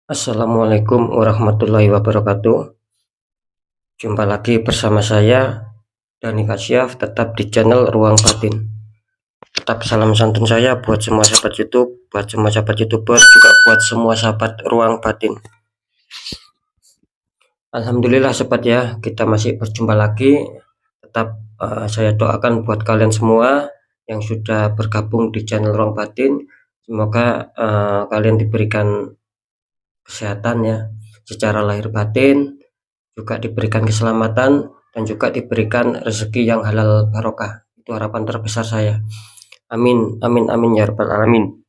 Assalamualaikum warahmatullahi wabarakatuh. Jumpa lagi bersama saya Dani Kasyaf, tetap di channel Ruang Batin. Tetap salam santun saya buat semua sahabat YouTube, buat semua sahabat YouTuber, juga buat semua sahabat Ruang Batin. Alhamdulillah sahabat ya, kita masih berjumpa lagi. Tetap saya doakan buat kalian semua yang sudah bergabung di channel Ruang Batin, semoga kalian diberikan kesehatan ya, secara lahir batin, juga diberikan keselamatan, dan juga diberikan rezeki yang halal barokah. Itu harapan terbesar saya. Amin, amin, amin ya rabbal alamin.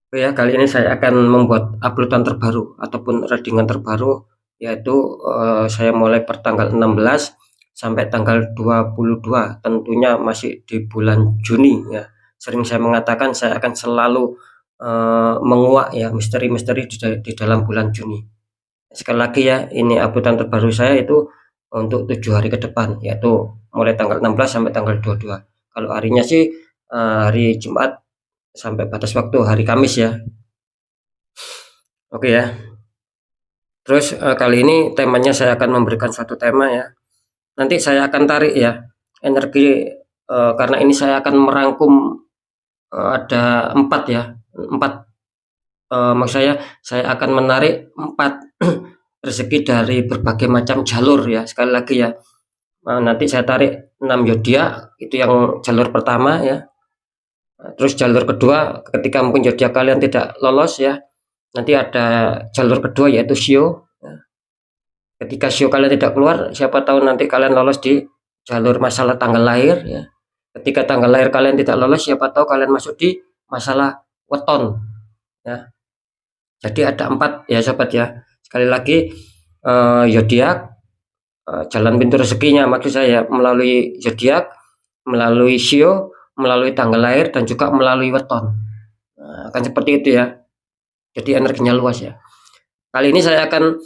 Oke ya, kali ini saya akan membuat uploadan terbaru ataupun readingan terbaru, yaitu saya mulai pertanggal 16 sampai tanggal 22, tentunya masih di bulan Juni ya. Sering saya mengatakan saya akan selalu menguak ya misteri-misteri di dalam bulan Juni. Sekali lagi ya, ini uploadan terbaru saya itu untuk 7 hari ke depan, yaitu mulai tanggal 16 sampai tanggal 22. Kalau harinya sih hari Jumat sampai batas waktu hari Kamis ya. Oke ya. Terus kali ini temanya saya akan memberikan suatu tema ya. Nanti saya akan tarik ya energi, karena ini saya akan merangkum ada 4 ya. 4 maksud saya akan menarik 4 rezeki dari berbagai macam jalur ya. Sekali lagi ya, nanti saya tarik 6 zodiak, itu yang jalur pertama ya. Terus jalur kedua, ketika mungkin zodiak kalian tidak lolos ya, nanti ada jalur kedua yaitu Shio ya. Ketika Shio kalian tidak keluar, siapa tahu nanti kalian lolos di jalur masalah tanggal lahir ya. Ketika tanggal lahir kalian tidak lolos, siapa tahu kalian masuk di masalah weton ya. Jadi ada 4 ya sobat ya. Sekali lagi, zodiak, jalan pintu rezekinya maksud saya melalui zodiak, melalui Shio, melalui tanggal lahir, dan juga melalui weton. Nah, akan seperti itu ya. Jadi energinya luas ya. Kali ini saya akan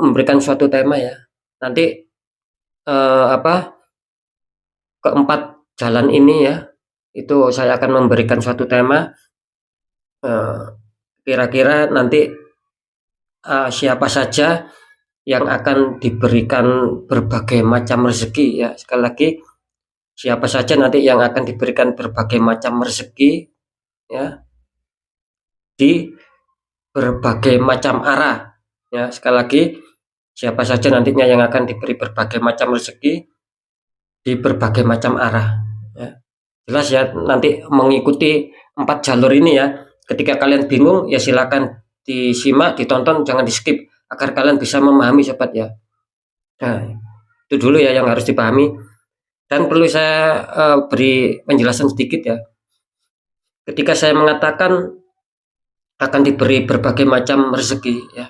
memberikan suatu tema ya. Nanti keempat jalan ini ya, itu saya akan memberikan suatu tema. Kira-kira nanti siapa saja yang akan diberikan berbagai macam rezeki ya. Sekali lagi, siapa saja nanti yang akan diberikan berbagai macam rezeki ya, di berbagai macam arah ya. Sekali lagi, siapa saja nantinya yang akan diberi berbagai macam rezeki di berbagai macam arah ya. Jelas ya, nanti mengikuti 4 jalur ini ya. Ketika kalian bingung ya silakan disimak, ditonton, jangan di skip agar kalian bisa memahami sobat ya. Nah, itu dulu ya yang harus dipahami. Dan perlu saya beri penjelasan sedikit ya. Ketika saya mengatakan akan diberi berbagai macam rezeki ya,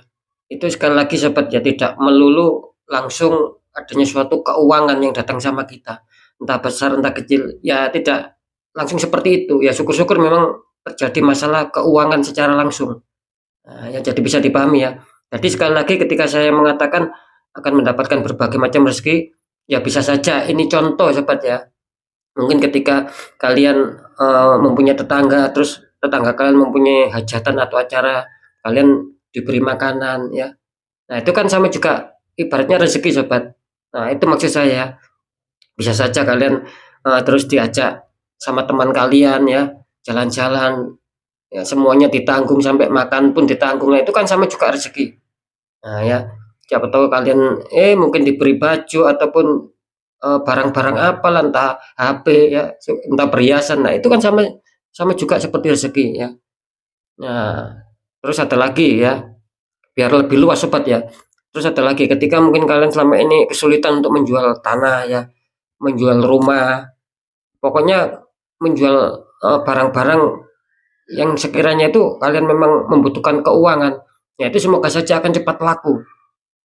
itu sekali lagi sobat ya, tidak melulu langsung adanya suatu keuangan yang datang sama kita, entah besar entah kecil ya, tidak langsung seperti itu ya. Syukur-syukur memang terjadi masalah keuangan secara langsung. Nah, ya jadi bisa dipahami ya. Jadi sekali lagi ketika saya mengatakan akan mendapatkan berbagai macam rezeki, ya bisa saja ini contoh sobat ya. Mungkin ketika kalian mempunyai tetangga, terus tetangga kalian mempunyai hajatan atau acara, kalian diberi makanan ya. Nah, itu kan sama juga ibaratnya rezeki sobat. Nah, itu maksud saya. Bisa saja kalian terus diajak sama teman kalian ya, jalan-jalan ya, semuanya ditanggung sampai makan pun ditanggung. Nah, itu kan sama juga rezeki. Nah, ya, siapa tahu kalian mungkin diberi baju ataupun barang-barang apa lah, entah HP ya, entah perhiasan. Nah, itu kan sama sama juga seperti rezeki ya. Nah, terus ada lagi ya, biar lebih luas sobat ya. Terus ada lagi, ketika mungkin kalian selama ini kesulitan untuk menjual tanah ya, menjual rumah, pokoknya menjual barang-barang yang sekiranya itu kalian memang membutuhkan keuangan, ya itu semoga saja akan cepat laku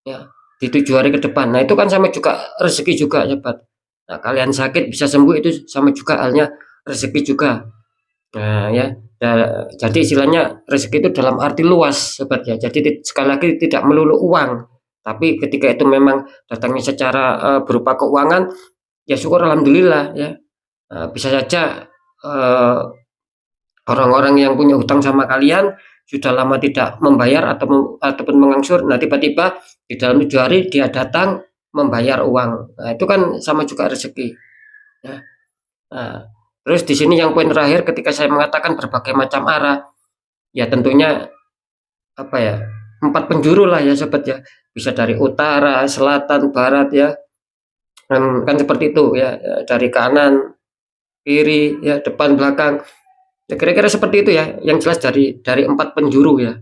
ya di 7 hari ke depan. Nah, itu kan sama juga rezeki juga sobat. Nah, kalian sakit bisa sembuh, itu sama juga halnya rezeki juga. Nah ya, jadi istilahnya rezeki itu dalam arti luas sobat ya. Jadi sekali lagi tidak melulu uang, tapi ketika itu memang datangnya secara berupa keuangan, ya syukur alhamdulillah ya. Bisa saja orang-orang yang punya hutang sama kalian sudah lama tidak membayar ataupun mengangsur, nah tiba-tiba di dalam 7 hari dia datang membayar uang. Nah, itu kan sama juga rezeki ya. Nah, terus di sini yang poin terakhir ketika saya mengatakan berbagai macam arah, ya tentunya apa ya, 4 penjuru lah ya sobat ya. Bisa dari utara, selatan, barat ya. Kan seperti itu ya, dari kanan, kiri ya, depan, belakang. Ya kira-kira seperti itu ya, yang jelas dari 4 penjuru ya.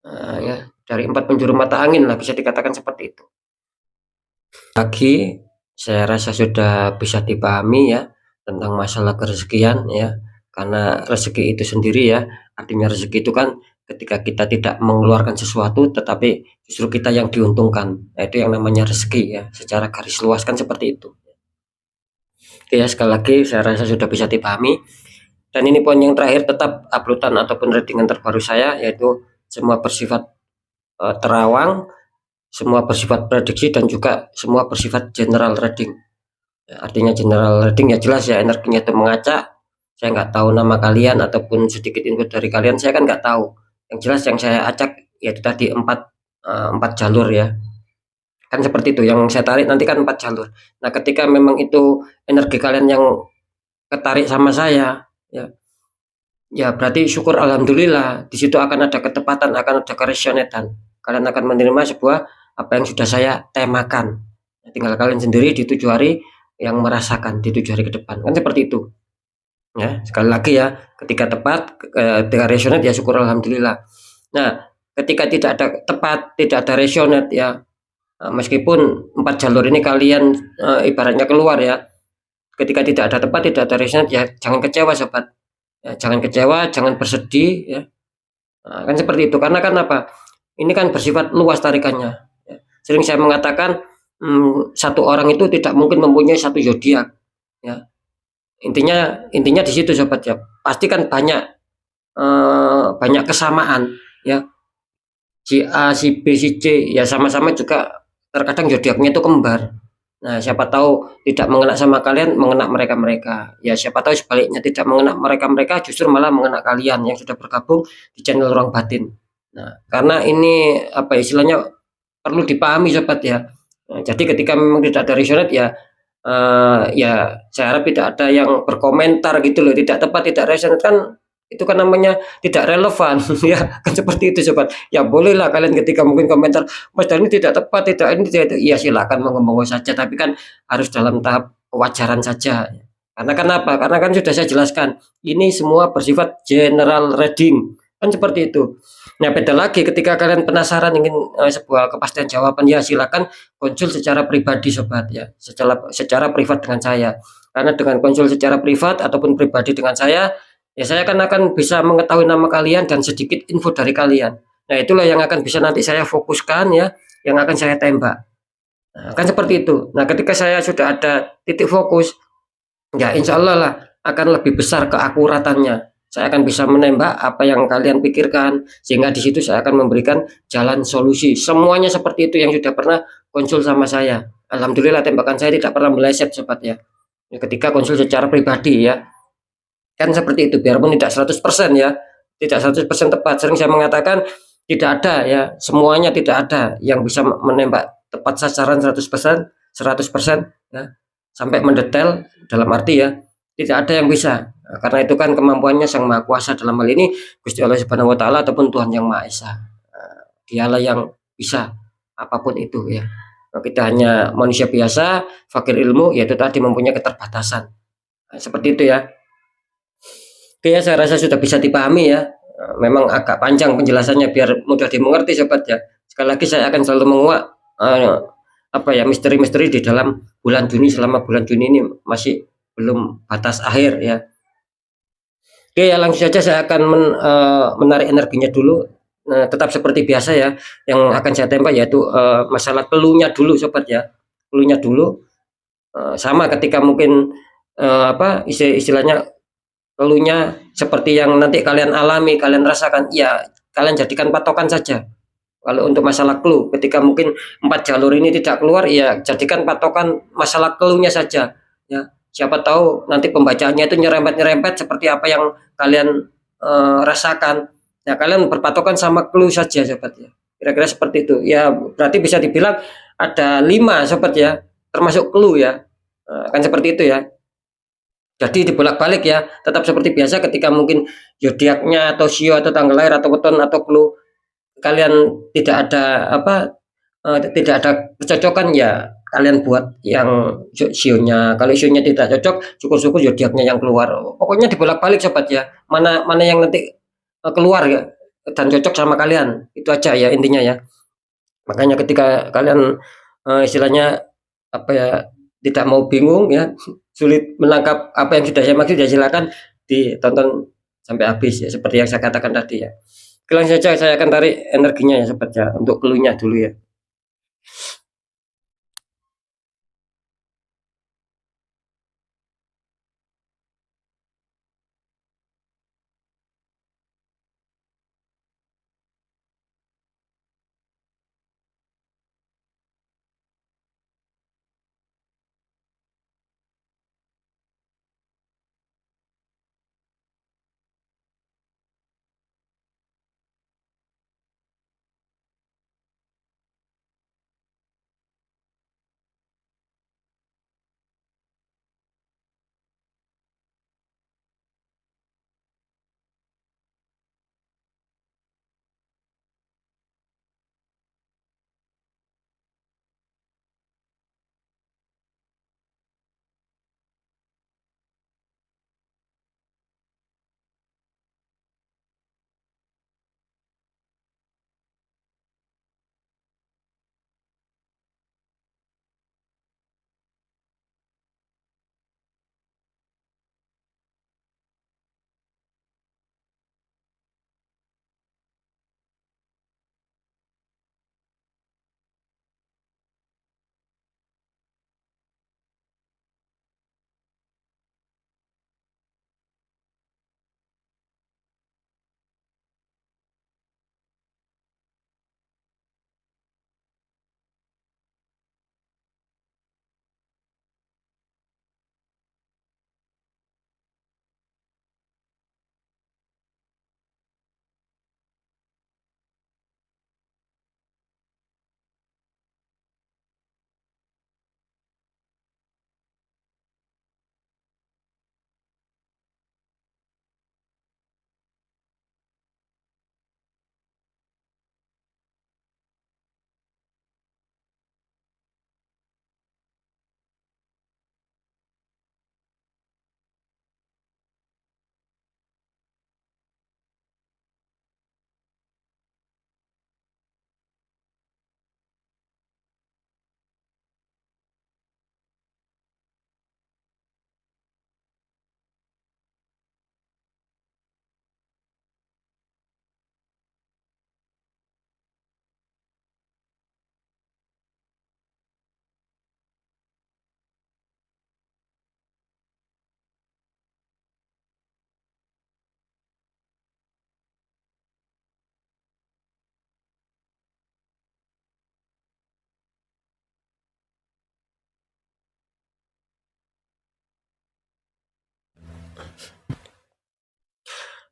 Nah, ya, dari 4 penjuru mata angin lah bisa dikatakan seperti itu. Lagi saya rasa sudah bisa dipahami ya tentang masalah kerezekian ya. Karena rezeki itu sendiri ya, artinya rezeki itu kan ketika kita tidak mengeluarkan sesuatu tetapi justru kita yang diuntungkan. Nah, itu yang namanya rezeki ya, secara garis luas kan seperti itu. Oke ya, sekali lagi saya rasa sudah bisa dipahami. Dan ini poin yang terakhir, tetap uploadan ataupun readingan terbaru saya yaitu semua bersifat terawang, semua bersifat prediksi, dan juga semua bersifat general reading. Ya, artinya general reading ya jelas ya, energinya itu mengacak. Saya nggak tahu nama kalian ataupun sedikit info dari kalian, saya kan nggak tahu. Yang jelas yang saya acak yaitu tadi empat jalur ya. Kan seperti itu, yang saya tarik nanti kan 4 jalur. Nah ketika memang itu energi kalian yang ketarik sama saya ya, ya berarti syukur alhamdulillah, di situ akan ada ketepatan, akan ada keresyonetan. Kalian akan menerima sebuah apa yang sudah saya temakan. Tinggal kalian sendiri di 7 hari yang merasakan di 7 hari ke depan. Kan seperti itu. Ya, sekali lagi ya, ketika tepat, ketika resonate ya syukur alhamdulillah. Nah, ketika tidak ada tepat, tidak ada resonate ya, meskipun 4 jalur ini kalian ibaratnya keluar ya, ketika tidak ada tepat, tidak ada resonate ya jangan kecewa sobat. Ya, jangan kecewa, jangan bersedih ya. Nah, kan seperti itu. Karena kan apa? Ini kan bersifat luas tarikannya. Ya. Sering saya mengatakan satu orang itu tidak mungkin mempunyai satu zodiak. Ya. Intinya di situ sobat ya. Pasti kan banyak kesamaan ya. Si A, si B, si C ya sama-sama juga terkadang zodiaknya itu kembar. Nah, siapa tahu tidak mengena sama kalian, mengena mereka-mereka. Ya, siapa tahu sebaliknya tidak mengena mereka-mereka, justru malah mengena kalian yang sudah bergabung di channel Ruang Batin. Nah, karena ini apa istilahnya perlu dipahami sobat ya. Nah, jadi ketika memang tidak ada resonate ya, ya saya harap tidak ada yang berkomentar gitu loh, tidak tepat, tidak resonate kan itu kan namanya tidak relevan ya kan seperti itu sobat. Ya bolehlah kalian ketika mungkin komentar Mas ini tidak tepat, tidak ini tidak itu, ya silakan monggo saja, tapi kan harus dalam tahap kewajaran saja. Karena kenapa? Karena kan sudah saya jelaskan ini semua bersifat general reading kan seperti itu. Nah beda lagi ketika kalian penasaran ingin sebuah kepastian jawaban, ya silakan konsul secara pribadi sobat ya, secara privat dengan saya. Karena dengan konsul secara privat ataupun pribadi dengan saya, ya saya akan bisa mengetahui nama kalian dan sedikit info dari kalian. Nah itulah yang akan bisa nanti saya fokuskan ya, yang akan saya tembak. Nah, kan seperti itu. Nah ketika saya sudah ada titik fokus, ya insya Allah lah akan lebih besar keakuratannya. Saya akan bisa menembak apa yang kalian pikirkan, sehingga di situ saya akan memberikan jalan solusi. Semuanya seperti itu yang sudah pernah konsul sama saya. Alhamdulillah tembakan saya tidak pernah meleset sobat ya. Ketika konsul secara pribadi ya. Kan seperti itu, biarpun tidak 100% ya, tidak 100% tepat. Sering saya mengatakan tidak ada ya, semuanya tidak ada yang bisa menembak tepat sasaran 100%, 100% ya, sampai mendetail dalam arti ya, tidak ada yang bisa. Nah, karena itu kan kemampuannya Sang Maha Kuasa, dalam hal ini Gusti Allah Subhanahu wa taala ataupun Tuhan Yang Maha Esa. Dialah yang bisa apapun itu ya. Nah, kita hanya manusia biasa, fakir ilmu, yaitu tadi mempunyai keterbatasan. Nah, seperti itu ya. Oke ya, saya rasa sudah bisa dipahami ya. Memang agak panjang penjelasannya biar mudah dimengerti sobat ya. Sekali lagi saya akan selalu menguak apa ya, misteri-misteri di dalam bulan Juni, selama bulan Juni ini masih belum batas akhir ya. Oke ya, langsung saja saya akan menarik energinya dulu. Nah, tetap seperti biasa ya, yang akan saya tembak yaitu masalah keluhnya dulu sobat ya. Keluhnya dulu sama ketika mungkin apa istilahnya keluhnya seperti yang nanti kalian alami, kalian rasakan, ya kalian jadikan patokan saja. Kalau untuk masalah clue, ketika mungkin 4 jalur ini tidak keluar, ya jadikan patokan masalah clue-nya saja. Ya, siapa tahu nanti pembacaannya itu nyerempet-nyerempet seperti apa yang kalian rasakan. Nah, kalian berpatokan sama clue saja sobat ya. Kira-kira seperti itu. Ya, berarti bisa dibilang ada 5 sobat ya, termasuk clue ya. Kan seperti itu ya. Jadi dibolak-balik ya, tetap seperti biasa ketika mungkin zodiaknya atau sio atau tanggal lahir atau weton atau clue kalian tidak ada tidak ada kecocokan ya kalian buat yang sionya. Kalau sionya tidak cocok, syukur-syukur zodiaknya yang keluar. Pokoknya dibolak-balik sobat ya. Mana mana yang nanti keluar ya dan cocok sama kalian. Itu aja ya intinya ya. Makanya ketika kalian istilahnya apa ya tidak mau bingung ya, sulit menangkap apa yang sudah saya maksud ya silakan ditonton sampai habis ya seperti yang saya katakan tadi ya. Langsung saja saya akan tarik energinya ya sobat ya untuk keluhnya dulu ya.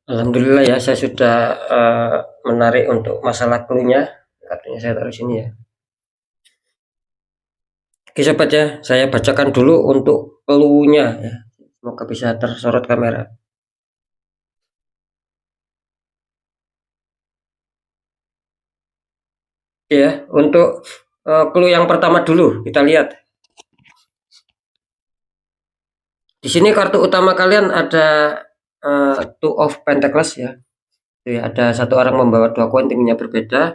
Alhamdulillah ya saya sudah menarik untuk masalah clue-nya. Artinya saya taruh sini ya. Oke sobat ya, saya bacakan dulu untuk clue-nya ya. Semoga bisa tersorot kamera. Oke ya, untuk clue yang pertama dulu kita lihat. Di sini kartu utama kalian ada Two of Pentacles ya. Ya, ada satu orang membawa 2 koin tingginya berbeda.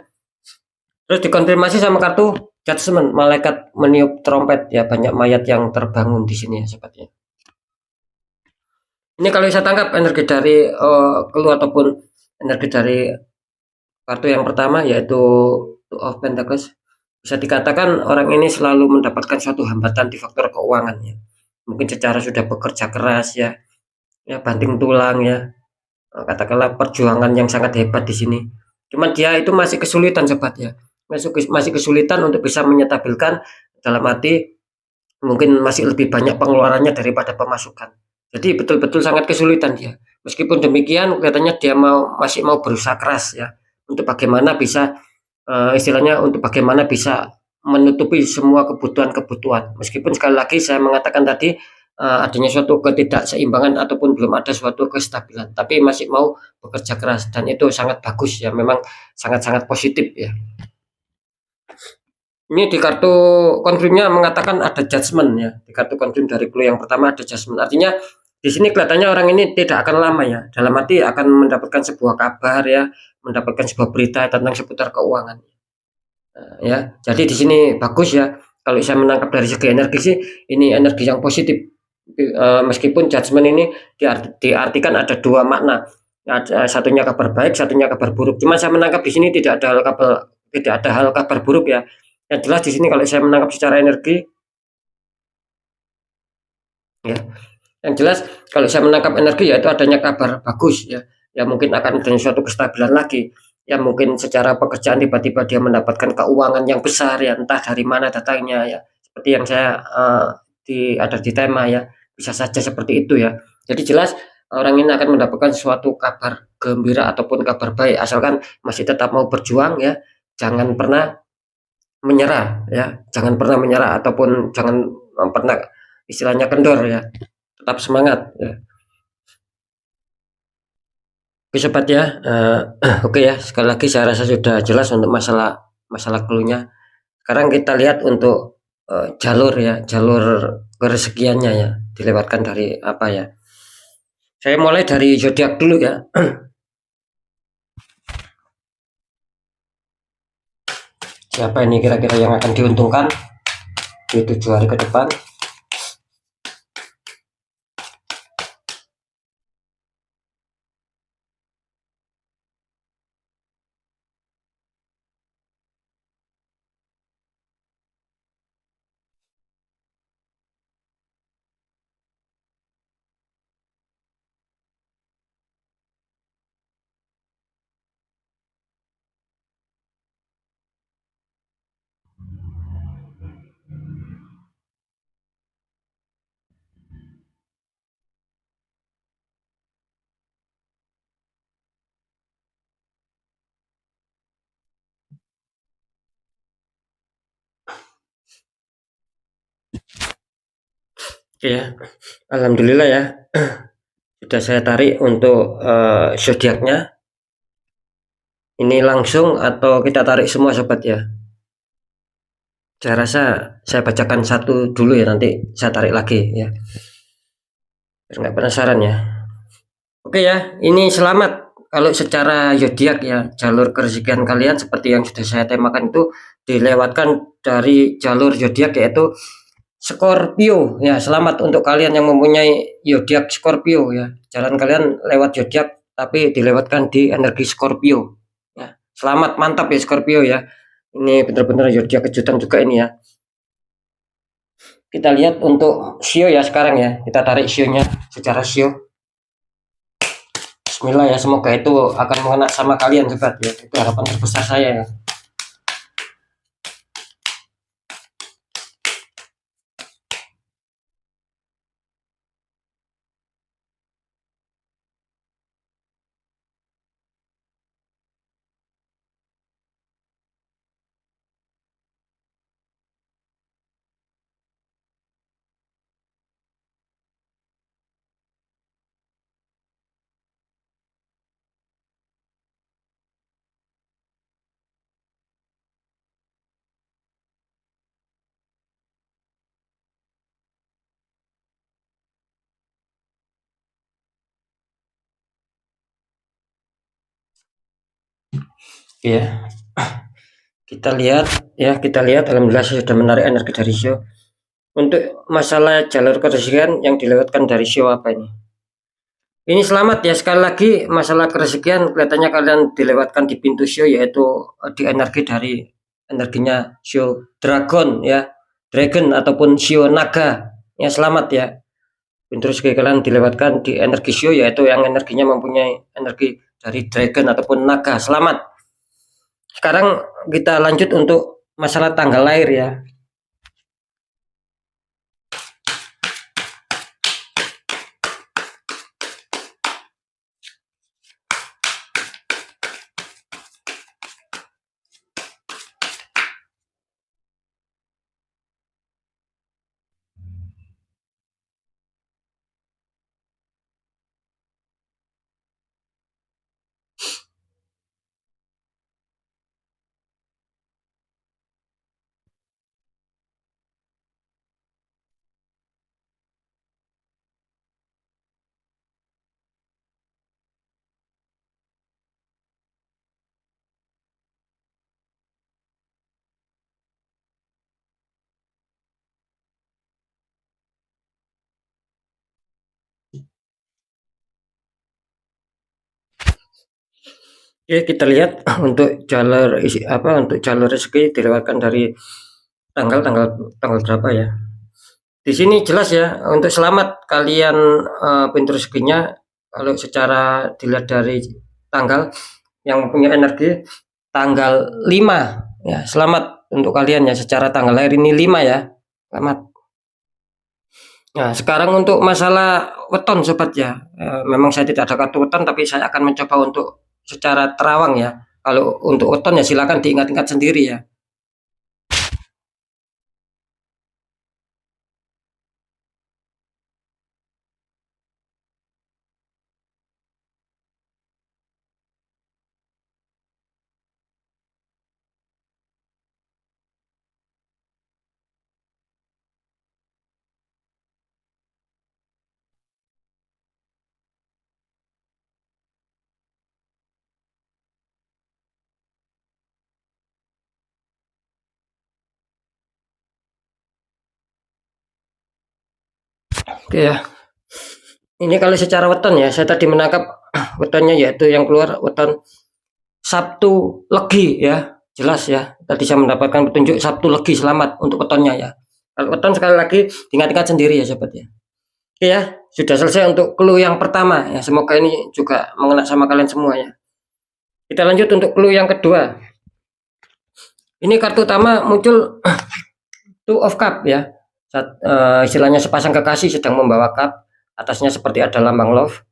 Terus dikonfirmasi sama kartu Judgment, malaikat meniup trompet ya, banyak mayat yang terbangun di sini ya sobatnya. Ini kalau saya tangkap energi dari clue ataupun energi dari kartu yang pertama yaitu Two of Pentacles, bisa dikatakan orang ini selalu mendapatkan suatu hambatan di faktor keuangan ya. Mungkin secara sudah bekerja keras ya, ya banting tulang ya, katakanlah perjuangan yang sangat hebat di sini. Cuman dia itu masih kesulitan sobat ya, masih kesulitan untuk bisa menyetabilkan, dalam arti mungkin masih lebih banyak pengeluarannya daripada pemasukan. Jadi betul-betul sangat kesulitan dia. Meskipun demikian kelihatannya dia masih mau berusaha keras ya untuk bagaimana bisa istilahnya untuk bagaimana bisa menutupi semua kebutuhan-kebutuhan. Meskipun sekali lagi saya mengatakan tadi adanya suatu ketidakseimbangan ataupun belum ada suatu kestabilan, tapi masih mau bekerja keras dan itu sangat bagus ya, memang sangat-sangat positif ya. Ini di kartu konfirmnya mengatakan ada judgement ya. Di kartu konfirm dari clue yang pertama ada judgement. Artinya di sini kelihatannya orang ini tidak akan lama ya. Dalam arti akan mendapatkan sebuah kabar ya, mendapatkan sebuah berita tentang seputar keuangan. Ya, jadi di sini bagus ya. Kalau saya menangkap dari segi energi sih, ini energi yang positif. Meskipun judgement ini diartikan ada dua makna. Ada satunya kabar baik, satunya kabar buruk. Cuma saya menangkap di sini tidak ada hal kabar buruk ya. Yang jelas di sini kalau saya menangkap secara energi, ya, yang jelas kalau saya menangkap energi yaitu adanya kabar bagus ya, ya mungkin akan adanya suatu kestabilan lagi, ya mungkin secara pekerjaan tiba-tiba dia mendapatkan keuangan yang besar ya, entah dari mana datangnya ya, seperti yang saya ada di tema ya, bisa saja seperti itu ya. Jadi jelas orang ini akan mendapatkan suatu kabar gembira ataupun kabar baik asalkan masih tetap mau berjuang ya, jangan pernah menyerah ya, jangan pernah menyerah ataupun jangan pernah istilahnya kendor ya, tetap semangat ya. Oke sobat ya, oke ya, sekali lagi saya rasa sudah jelas untuk masalah masalah clue-nya. Sekarang kita lihat untuk jalur ya, jalur kerezekiannya ya, dilewatkan dari apa ya. Saya mulai dari zodiak dulu ya. Siapa ini kira-kira yang akan diuntungkan di 7 hari ke depan? Oke ya, alhamdulillah ya, sudah saya tarik untuk zodiaknya. Ini langsung atau kita tarik semua sobat ya? Saya rasa saya bacakan satu dulu ya, nanti saya tarik lagi ya. Biar nggak penasaran ya. Oke ya, ini selamat. Kalau secara zodiak ya, jalur kerezekian kalian seperti yang sudah saya temakan itu dilewatkan dari jalur zodiak yaitu Scorpio ya. Selamat untuk kalian yang mempunyai zodiak Scorpio ya. Jalan kalian lewat zodiak tapi dilewatkan di energi Scorpio ya. Selamat, mantap ya Scorpio ya. Ini benar-benar zodiak kejutan juga ini ya. Kita lihat untuk Shio ya sekarang ya. Kita tarik Shio-nya secara Shio. Bismillah ya, semoga itu akan mengena sama kalian sobat ya. Itu harapan terbesar saya ya. Ya, kita lihat alhamdulillah saya sudah menarik energi dari Shio. Untuk masalah jalur kerezekian yang dilewatkan dari Shio apa ini? Ini selamat ya, sekali lagi masalah kerezekian kelihatannya kalian dilewatkan di pintu Shio yaitu di energi dari energinya Shio Dragon ya, Dragon ataupun Shio Naga. Ya selamat ya. Pintu rezeki kalian dilewatkan di energi Shio yaitu yang energinya mempunyai energi dari Dragon ataupun Naga. Selamat. Sekarang kita lanjut untuk masalah tanggal lahir ya. Oke, kita lihat untuk jalur untuk jalur rezeki dilewatkan dari tanggal tanggal tanggal berapa ya. Di sini jelas ya, untuk selamat kalian, pintu rezekinya kalau secara dilihat dari tanggal yang mempunyai energi tanggal 5 ya, selamat untuk kalian ya secara tanggal lahir ini 5 ya, selamat. Nah, sekarang untuk masalah weton sobat ya, memang saya tidak ada kartu weton tapi saya akan mencoba untuk secara terawang ya. Kalau untuk weton ya silakan diingat-ingat sendiri ya. Oke ya. Ini kalau secara weton ya, saya tadi menangkap wetonnya yaitu yang keluar weton Sabtu Legi ya, jelas ya. Tadi saya mendapatkan petunjuk Sabtu Legi selamat untuk wetonnya ya. Kalau weton sekali lagi diingat-ingat sendiri ya sobat ya. Oke ya, sudah selesai untuk clue yang pertama ya. Semoga ini juga mengena sama kalian semua ya. Kita lanjut untuk clue yang kedua. Ini kartu utama muncul Two of Cup ya. Istilahnya sepasang kekasih sedang membawa cup, atasnya seperti ada lambang love.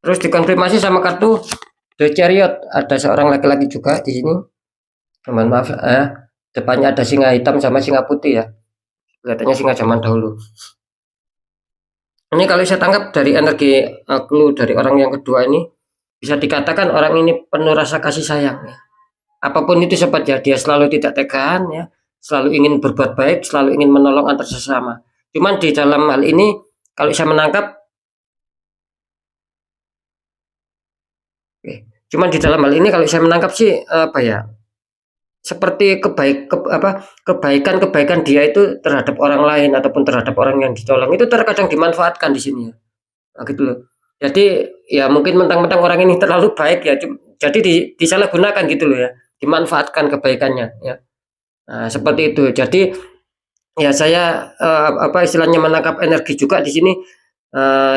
Terus dikonfirmasi sama kartu The Chariot, ada seorang laki-laki juga di sini. Mohon maaf, depannya ada singa hitam sama singa putih ya. Kelihatannya singa zaman dahulu. Ini kalau saya tangkap dari energi clue dari orang yang kedua ini, bisa dikatakan orang ini penuh rasa kasih sayang ya. Apapun itu sobat ya, dia selalu tidak tegaan ya, selalu ingin berbuat baik, selalu ingin menolong antar sesama. Cuman di dalam hal ini kalau saya menangkap, cuman di dalam hal ini kalau saya menangkap sih apa ya, seperti kebaikan-kebaikan dia itu terhadap orang lain ataupun terhadap orang yang ditolong itu terkadang dimanfaatkan di sini ya. Nah, gitu loh. Jadi ya mungkin mentang-mentang orang ini terlalu baik ya, jadi disalahgunakan gitu loh ya, dimanfaatkan kebaikannya ya. Nah, seperti itu. Jadi ya saya apa istilahnya menangkap energi juga di sini,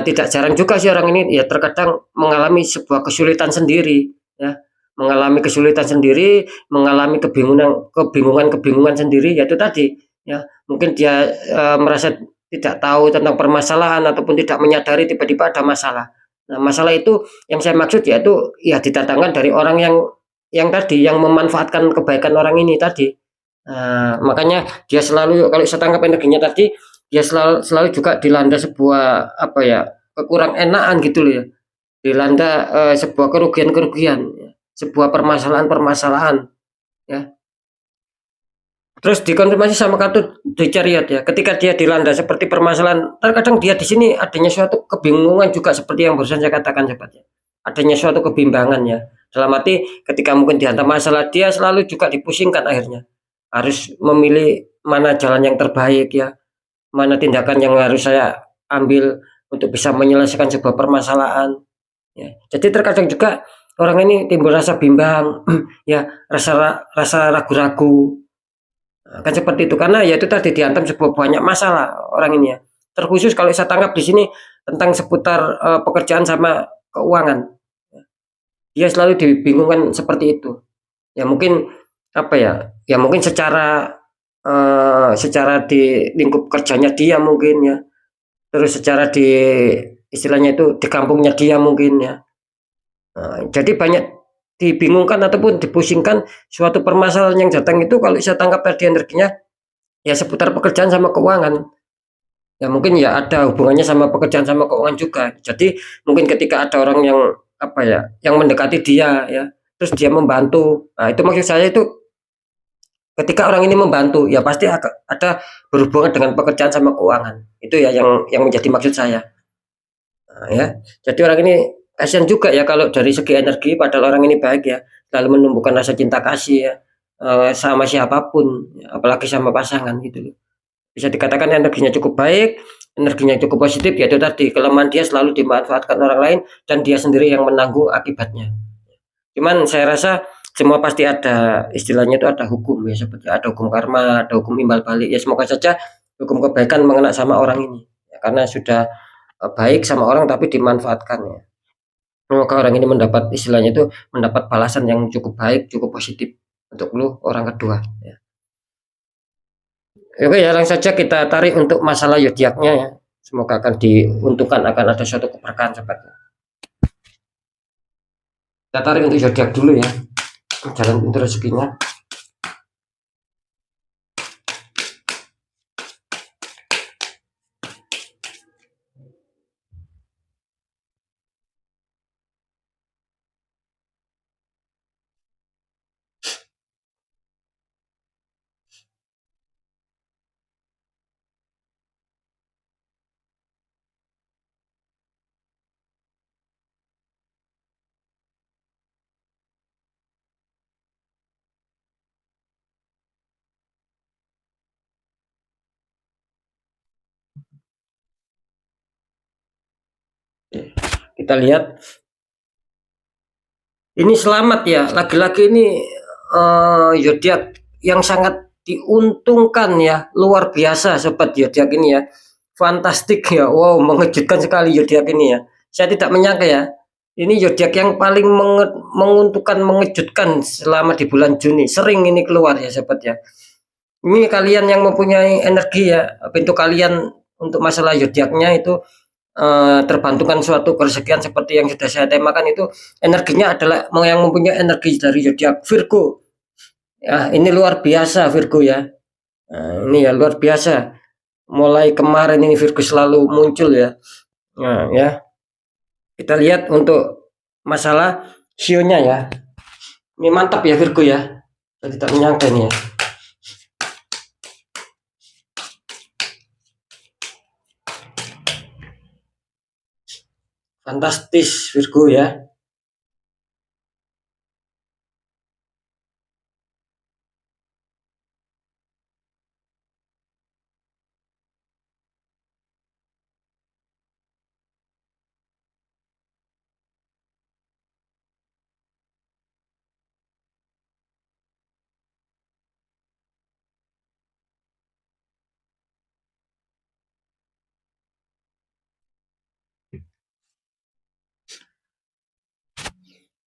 tidak jarang juga sih orang ini ya terkadang mengalami sebuah kesulitan sendiri ya, mengalami kesulitan sendiri, mengalami kebingungan sendiri yaitu tadi ya, mungkin dia merasa tidak tahu tentang permasalahan ataupun tidak menyadari tiba-tiba ada masalah. Nah, masalah itu yang saya maksud yaitu ya didatangkan dari orang yang tadi yang memanfaatkan kebaikan orang ini tadi. Nah, makanya dia selalu kalau saya tangkap energinya tadi, dia selalu juga dilanda sebuah apa ya, kekurang enakan gitu loh ya. Dilanda sebuah kerugian-kerugian, ya. Sebuah permasalahan-permasalahan ya. Terus dikonfirmasi sama kartu The Chariot ya. Ketika dia dilanda seperti permasalahan, terkadang dia di sini adanya suatu kebingungan juga seperti yang barusan saya katakan sobatnya. Adanya suatu kebimbangan ya. Dalam arti ketika mungkin dihantam masalah dia selalu juga dipusingkan akhirnya. Harus memilih mana jalan yang terbaik ya. Mana tindakan yang harus saya ambil untuk bisa menyelesaikan sebuah permasalahan ya. Jadi terkadang juga orang ini timbul rasa bimbang ya, rasa rasa ragu-ragu. Nah, kan seperti itu karena ya itu tadi dihantam sebuah banyak masalah orang ini ya. Terkhusus kalau saya tangkap di sini tentang seputar pekerjaan sama keuangan. Dia selalu dibingungkan seperti itu. Ya mungkin apa ya? Ya mungkin secara di lingkup kerjanya dia mungkin ya. Terus secara di istilahnya itu di kampungnya dia mungkin ya. Nah, jadi banyak dibingungkan ataupun dipusingkan suatu permasalahan yang datang itu kalau saya tangkap tadi energinya ya seputar pekerjaan sama keuangan. Ya mungkin ya ada hubungannya sama pekerjaan sama keuangan juga. Jadi mungkin ketika ada orang yang apa ya, yang mendekati dia ya, terus dia membantu. Nah, itu maksud saya itu ketika orang ini membantu ya pasti ada berhubungan dengan pekerjaan sama keuangan. Itu ya yang menjadi maksud saya. Nah, ya. Jadi orang ini kasihan juga ya kalau dari segi energi padahal orang ini baik ya, lalu menumbuhkan rasa cinta kasih ya, sama siapapun, ya, apalagi sama pasangan gitu loh. Bisa dikatakan energinya cukup baik, energinya cukup positif, yaitu tadi kelemahan dia selalu dimanfaatkan orang lain dan dia sendiri yang menanggung akibatnya. Cuman saya rasa semua pasti ada istilahnya itu ada hukum ya, seperti ada hukum karma, ada hukum imbal balik ya, semoga saja hukum kebaikan mengena sama orang ini ya, karena sudah baik sama orang tapi dimanfaatkan ya. Semoga orang ini mendapat istilahnya itu mendapat balasan yang cukup baik, cukup positif untuk lu orang kedua ya. Oke ya, langsung saja kita tarik untuk masalah zodiaknya ya. Semoga akan diuntungkan, akan ada suatu keberkahan sahabat. Kita tarik untuk zodiak dulu ya, jalan pintu rezekinya. Kita lihat ini selamat ya, laki-laki ini zodiak yang sangat diuntungkan ya, luar biasa sobat zodiak ini ya, fantastik ya, wow mengejutkan sekali zodiak ini ya. Saya tidak menyangka ya, ini zodiak yang paling menguntungkan, mengejutkan selama di bulan Juni, sering ini keluar ya sobat ya. Ini kalian yang mempunyai energi ya, pintu kalian untuk masalah zodiaknya itu terbantukan suatu kerezekian seperti yang sudah saya temakan itu, energinya adalah yang mempunyai energi dari zodiak Virgo ya, ini luar biasa Virgo ya. Nah, ini ya luar biasa, mulai kemarin ini Virgo selalu muncul ya. Nah ya, kita lihat untuk masalah sionya ya, ini mantap ya Virgo ya, saya tidak menyangka ini ya. Fantastis Virgo ya.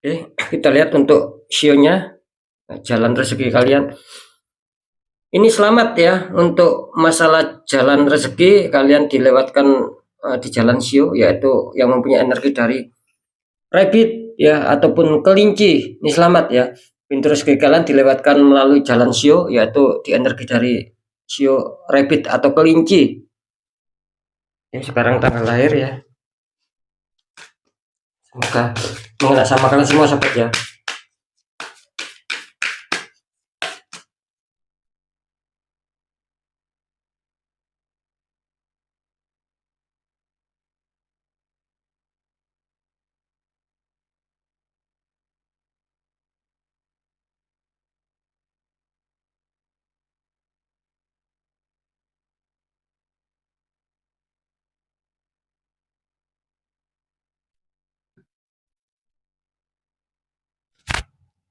Oke, kita lihat untuk sionya, jalan rezeki kalian. Ini selamat ya untuk masalah jalan rezeki kalian dilewatkan di jalan sio, yaitu yang mempunyai energi dari rabbit ya ataupun kelinci. Ini selamat ya. Pintu rezeki kalian dilewatkan melalui jalan sio, yaitu di energi dari sio rabbit atau kelinci. Ini sekarang tanggal lahir ya. Semoga mengena sama kalian semua sahabat ya.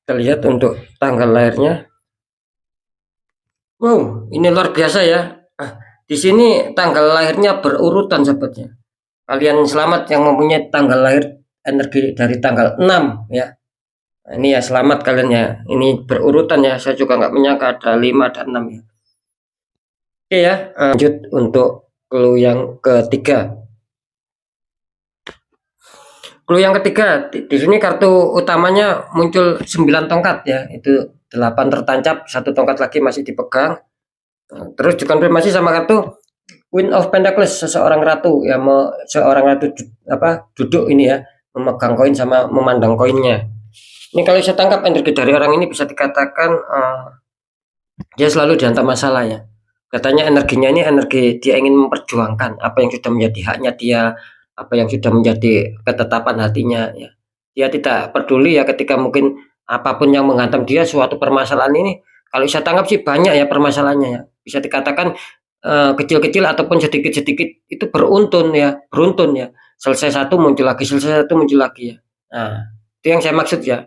Kita lihat untuk tanggal lahirnya. Wow, ini luar biasa ya. Di sini tanggal lahirnya berurutan sahabatnya. Kalian selamat yang mempunyai tanggal lahir energi dari tanggal 6 ya. Nah, ini ya selamat kalian ya. Ini berurutan ya. Saya juga nggak menyangka ada 5 dan 6 ya. Oke ya, lanjut untuk clue yang ketiga. Clue yang ketiga, di sini kartu utamanya muncul 9 tongkat ya. Itu 8 tertancap, 1 tongkat lagi masih dipegang. Terus dikonfirmasi sama kartu Queen of Pentacles, seseorang ratu ya, seorang ratu duduk ini ya, memegang koin sama memandang koinnya. Ini kalau saya tangkap energi dari orang ini bisa dikatakan dia selalu dihantam masalah ya. Katanya energinya ini energi dia ingin memperjuangkan apa yang sudah menjadi haknya dia, apa yang sudah menjadi ketetapan hatinya ya. Dia tidak peduli ya ketika mungkin apapun yang menghantam dia suatu permasalahan ini. Kalau saya tangkap sih banyak ya permasalahannya ya. Bisa dikatakan kecil-kecil ataupun sedikit-sedikit itu beruntun ya. Selesai satu muncul lagi, selesai satu muncul lagi ya. Nah, itu yang saya maksud ya.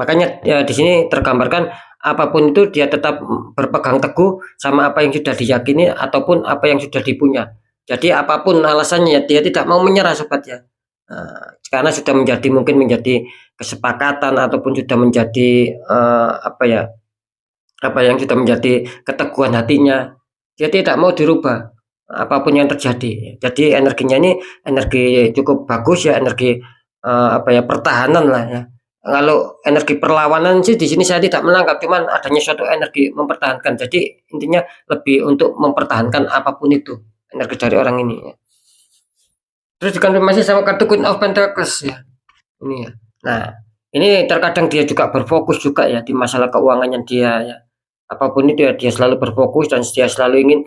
Makanya ya, di sini tergambarkan apapun itu dia tetap berpegang teguh sama apa yang sudah diyakini ataupun apa yang sudah dipunya. Jadi apapun alasannya dia tidak mau menyerah sobat ya. Karena sudah menjadi mungkin menjadi kesepakatan ataupun sudah menjadi apa yang sudah menjadi keteguhan hatinya. Dia tidak mau dirubah apapun yang terjadi. Jadi energinya ini energi cukup bagus ya, energi pertahanan lah ya. Kalau energi perlawanan sih di sini saya tidak menangkap, cuman adanya suatu energi mempertahankan. Jadi intinya lebih untuk mempertahankan apapun itu energi dari orang ini. Ya. Terus dikonfirmasi sama kartu Queen of Pentacles ya. Ini ya. Nah, ini terkadang dia juga berfokus juga ya di masalah keuangannya dia ya. Apapun itu ya dia selalu berfokus dan dia selalu ingin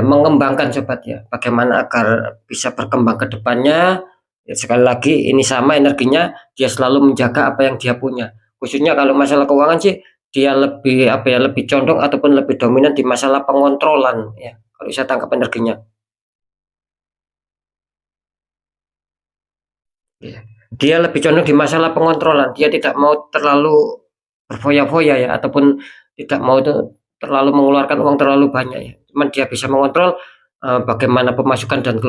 mengembangkan sobat ya. Bagaimana agar bisa berkembang ke depannya. Ya, sekali lagi ini sama energinya dia selalu menjaga apa yang dia punya. Khususnya kalau masalah keuangan sih dia lebih lebih condong ataupun lebih dominan di masalah pengontrolan ya. Kalau saya tangkap energinya. Ya. Dia lebih condong di masalah pengontrolan. Dia tidak mau terlalu berfoya-foya ya ataupun tidak mau terlalu mengeluarkan uang terlalu banyak ya. Cuman dia bisa mengontrol bagaimana pemasukan dan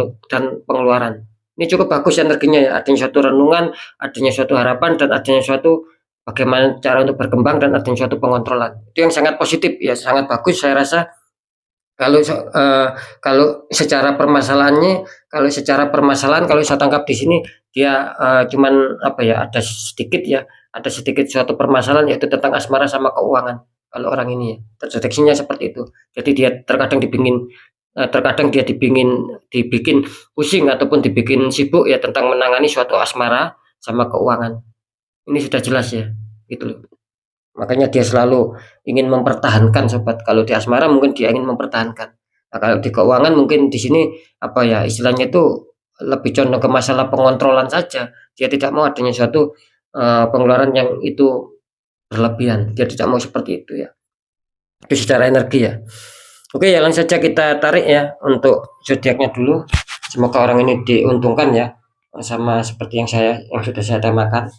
pengeluaran. Ini cukup bagus energinya ya. Adanya suatu renungan, adanya suatu harapan dan adanya suatu bagaimana cara untuk berkembang dan adanya suatu pengontrolan. Itu yang sangat positif ya, sangat bagus saya rasa. Kalau kalau secara permasalahannya, kalau saya tangkap di sini dia cuman ada sedikit ya, ada sedikit suatu permasalahan yaitu tentang asmara sama keuangan. Kalau orang ini ya, terdeteksinya seperti itu. Jadi dia terkadang dia dibikin pusing ataupun dibikin sibuk ya tentang menangani suatu asmara sama keuangan. Ini sudah jelas ya, gitu loh. Makanya dia selalu ingin mempertahankan sobat. Kalau di asmara mungkin dia ingin mempertahankan. Nah, kalau di keuangan mungkin di sini istilahnya itu lebih condong ke masalah pengontrolan saja. Dia tidak mau adanya suatu pengeluaran yang itu berlebihan. Dia tidak mau seperti itu ya. Itu secara energi ya. Oke, ya langsung saja kita tarik ya untuk zodiaknya dulu. Semoga orang ini diuntungkan ya sama seperti yang sudah saya temakan.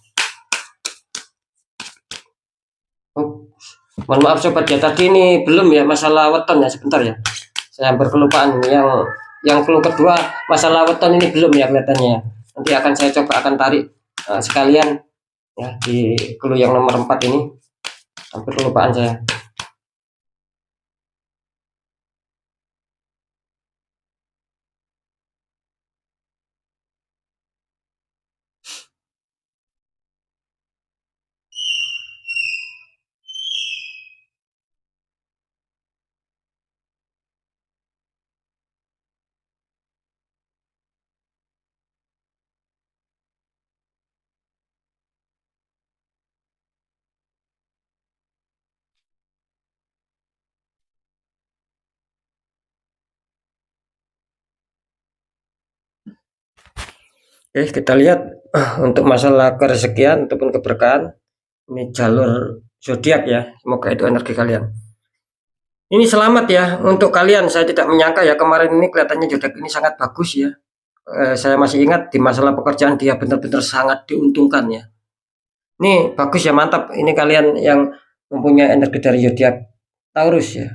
Oh, mohon maaf sobat ya, tadi ini belum ya masalah weton ya, sebentar ya. Saya hampir kelupaan yang clue kedua masalah weton ini belum ya kelihatannya. Nanti akan saya coba akan tarik sekalian ya di clue yang nomor 4 ini. Hampir kelupaan saya. Oke, kita lihat untuk masalah kerezekian ataupun keberkahan. Ini jalur zodiak ya. Semoga itu energi kalian. Ini selamat ya untuk kalian. Saya tidak menyangka ya kemarin ini kelihatannya zodiak ini sangat bagus ya. Saya masih ingat di masalah pekerjaan dia benar-benar sangat diuntungkan ya. Ini bagus ya, mantap. Ini kalian yang mempunyai energi dari zodiak Taurus ya.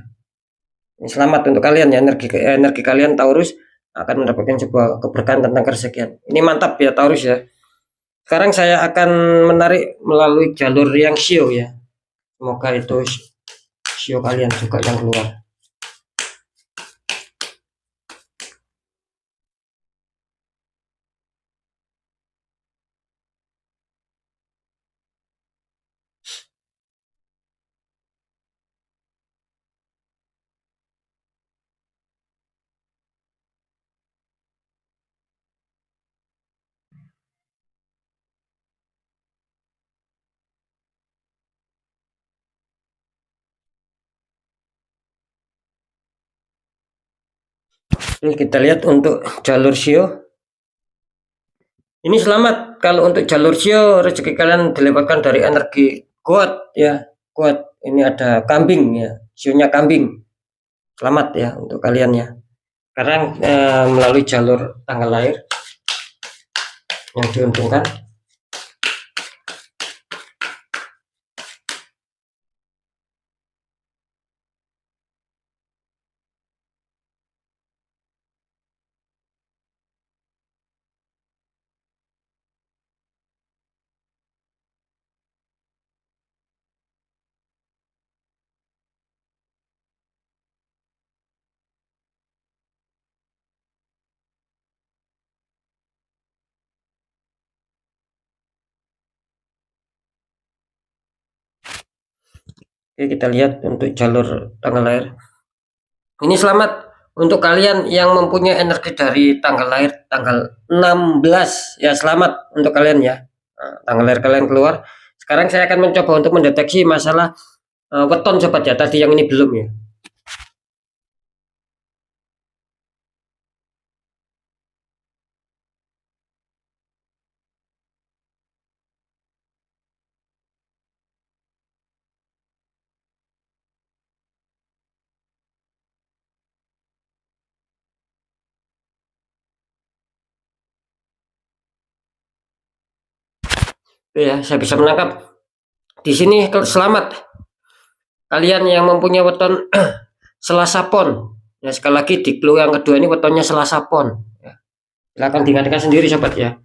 Ini selamat untuk kalian ya, energi kalian Taurus akan mendapatkan sebuah keberkahan tentang kerezekian. Ini mantap ya Taurus ya. Sekarang saya akan menarik melalui jalur yang Shio ya. Semoga itu Shio kalian juga yang keluar. Oke, kita lihat untuk jalur Shio. Ini selamat kalau untuk jalur Shio, rezeki kalian dilewatkan dari energi kuat ya, kuat. Ini ada kambing ya, Shio-nya kambing. Selamat ya untuk kalian ya. Sekarang melalui jalur tanggal lahir yang diuntungkan. Oke, kita lihat untuk jalur tanggal lahir. Ini selamat untuk kalian yang mempunyai energi dari tanggal lahir tanggal 16 ya, selamat untuk kalian ya. Nah, tanggal lahir kalian keluar. Sekarang saya akan mencoba untuk mendeteksi masalah weton sobat ya, tadi yang ini belum ya. Oke ya, saya bisa menangkap di sini. Selamat kalian yang mempunyai weton Selasa Pon. Ya, sekali lagi di clue yang kedua ini wetonnya Selasa Pon. Ya, silahkan diingatkan sendiri sobat ya.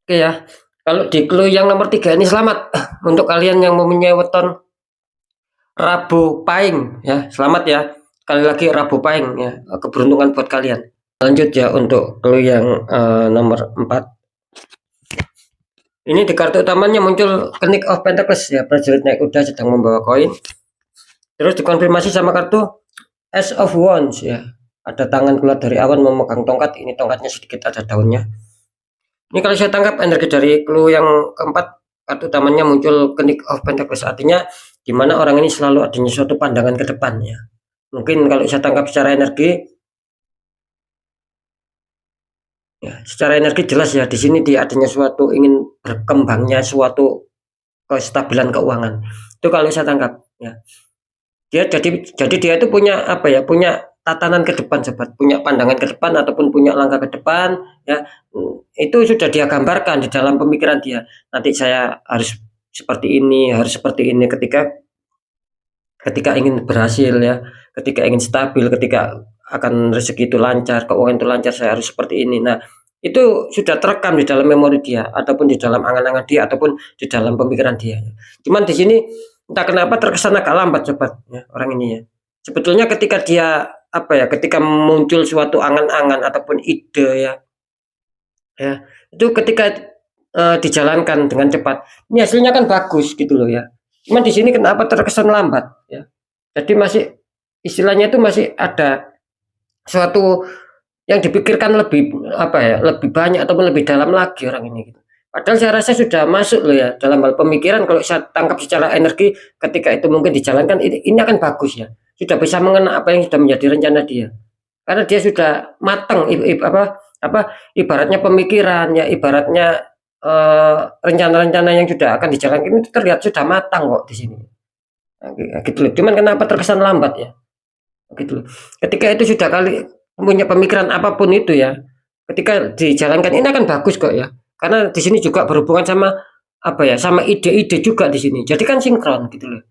Oke ya, kalau di clue yang nomor 3 ini selamat untuk kalian yang mempunyai weton Rabu Pahing ya, selamat ya. Sekali lagi Rabu Pahing ya, keberuntungan buat kalian. Lanjut ya untuk clue yang nomor 4. Ini di kartu utamanya muncul Knight of Pentacles ya, prajurit naik kuda sedang membawa koin. Terus dikonfirmasi sama kartu Ace of Wands ya. Ada tangan keluar dari awan memegang tongkat, ini tongkatnya sedikit ada daunnya. Ini kalau saya tangkap energi dari clue yang keempat, kartu utamanya muncul Knight of Pentacles, artinya dimana orang ini selalu adanya suatu pandangan ke depan ya. Mungkin kalau saya tangkap secara energi, ya, secara energi jelas ya di sini dia adanya suatu ingin berkembangnya suatu kestabilan keuangan. Itu kalau saya tangkap ya. Jadi dia itu punya apa ya? Punya tatanan ke depan sobat, punya pandangan ke depan ataupun punya langkah ke depan ya. Itu sudah dia gambarkan di dalam pemikiran dia. Nanti saya harus seperti ini, harus seperti ini ketika ketika ingin berhasil ya, ketika ingin stabil, ketika akan rezeki itu lancar, keuangan itu lancar, saya harus seperti ini. Nah, itu sudah terekam di dalam memori dia ataupun di dalam angan-angan dia ataupun di dalam pemikiran dia. Cuman di sini entah kenapa terkesan agak lambat sobat ya, orang ini ya. Sebetulnya ketika dia apa ya, ketika muncul suatu angan-angan ataupun ide ya, ya itu ketika dijalankan dengan cepat, ini hasilnya kan bagus gitu loh ya. Cuman di sini kenapa terkesan lambat ya? Jadi masih istilahnya itu masih ada suatu yang dipikirkan lebih apa ya, lebih banyak ataupun lebih dalam lagi orang ini gitu. Padahal saya rasa sudah masuk loh ya dalam hal pemikiran, kalau saya tangkap secara energi ketika itu mungkin dijalankan ini akan bagus ya. Sudah bisa mengena apa yang sudah menjadi rencana dia. Karena dia sudah matang ibaratnya pemikiran ya, ibaratnya rencana-rencana yang sudah akan dijalankan itu terlihat sudah matang kok di sini. Nah, gitu loh. Cuman kenapa terkesan lambat ya? Gitu loh. Ketika itu sudah kali punya pemikiran apapun itu ya, ketika dijalankan ini akan bagus kok ya. Karena di sini juga berhubungan sama apa ya, sama ide-ide juga di sini. Jadi kan sinkron gitu loh.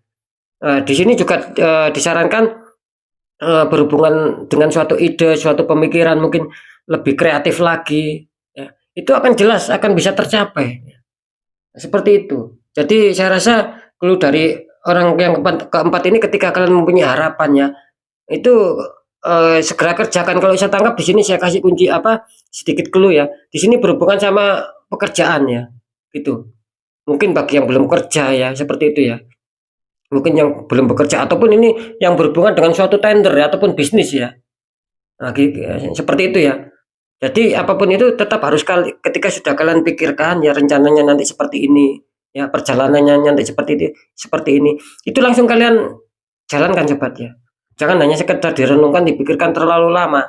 Di sini juga disarankan berhubungan dengan suatu ide, suatu pemikiran mungkin lebih kreatif lagi ya. Itu akan jelas akan bisa tercapai. Seperti itu. Jadi saya rasa clue dari orang yang keempat ini ketika kalian mempunyai harapannya itu segera kerjakan. Kalau saya tangkap di sini saya kasih kunci apa sedikit clue ya. Di sini berhubungan sama pekerjaan ya. Gitu. Mungkin bagi yang belum kerja ya seperti itu ya. Mungkin yang belum bekerja ataupun ini yang berhubungan dengan suatu tender ya, ataupun bisnis ya. Nah, seperti itu ya. Jadi apapun itu tetap harus ketika sudah kalian pikirkan ya rencananya nanti seperti ini, ya perjalanannya nanti seperti ini, itu langsung kalian jalankan sobat ya. Jangan hanya sekedar direnungkan, dipikirkan terlalu lama.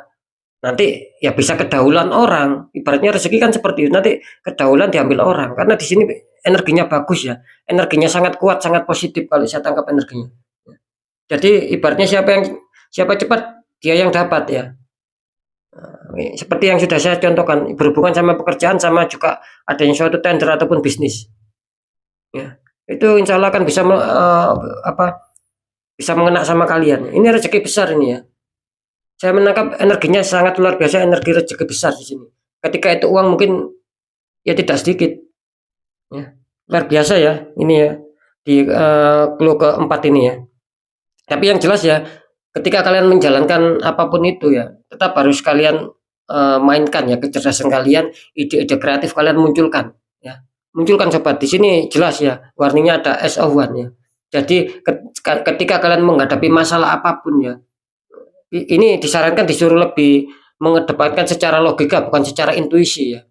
Nanti ya bisa kedahuluan orang. Ibaratnya rezeki kan seperti itu. Nanti kedahuluan diambil orang. Karena di sini energinya bagus ya. Energinya sangat kuat, sangat positif kalau saya tangkap energinya. Jadi ibaratnya siapa cepat dia yang dapat ya. Seperti yang sudah saya contohkan, berhubungan sama pekerjaan sama juga adanya suatu tender ataupun bisnis. Ya, itu insya Allah akan bisa bisa mengena sama kalian. Ini rezeki besar ini ya. saya menangkap energinya sangat luar biasa, energi rezeki besar di sini. Ketika itu uang mungkin ya tidak sedikit, ya. Luar biasa ya ini ya di clue keempat ini ya. Tapi yang jelas ya, ketika kalian menjalankan apapun itu ya, tetap harus kalian mainkan ya kecerdasan kalian, ide-ide kreatif kalian munculkan ya. Munculkan sobat. Di sini jelas ya, warningnya ada S of One ya. Jadi ketika kalian menghadapi masalah apapun ya, ini disarankan disuruh lebih mengedepankan secara logika bukan secara intuisi ya.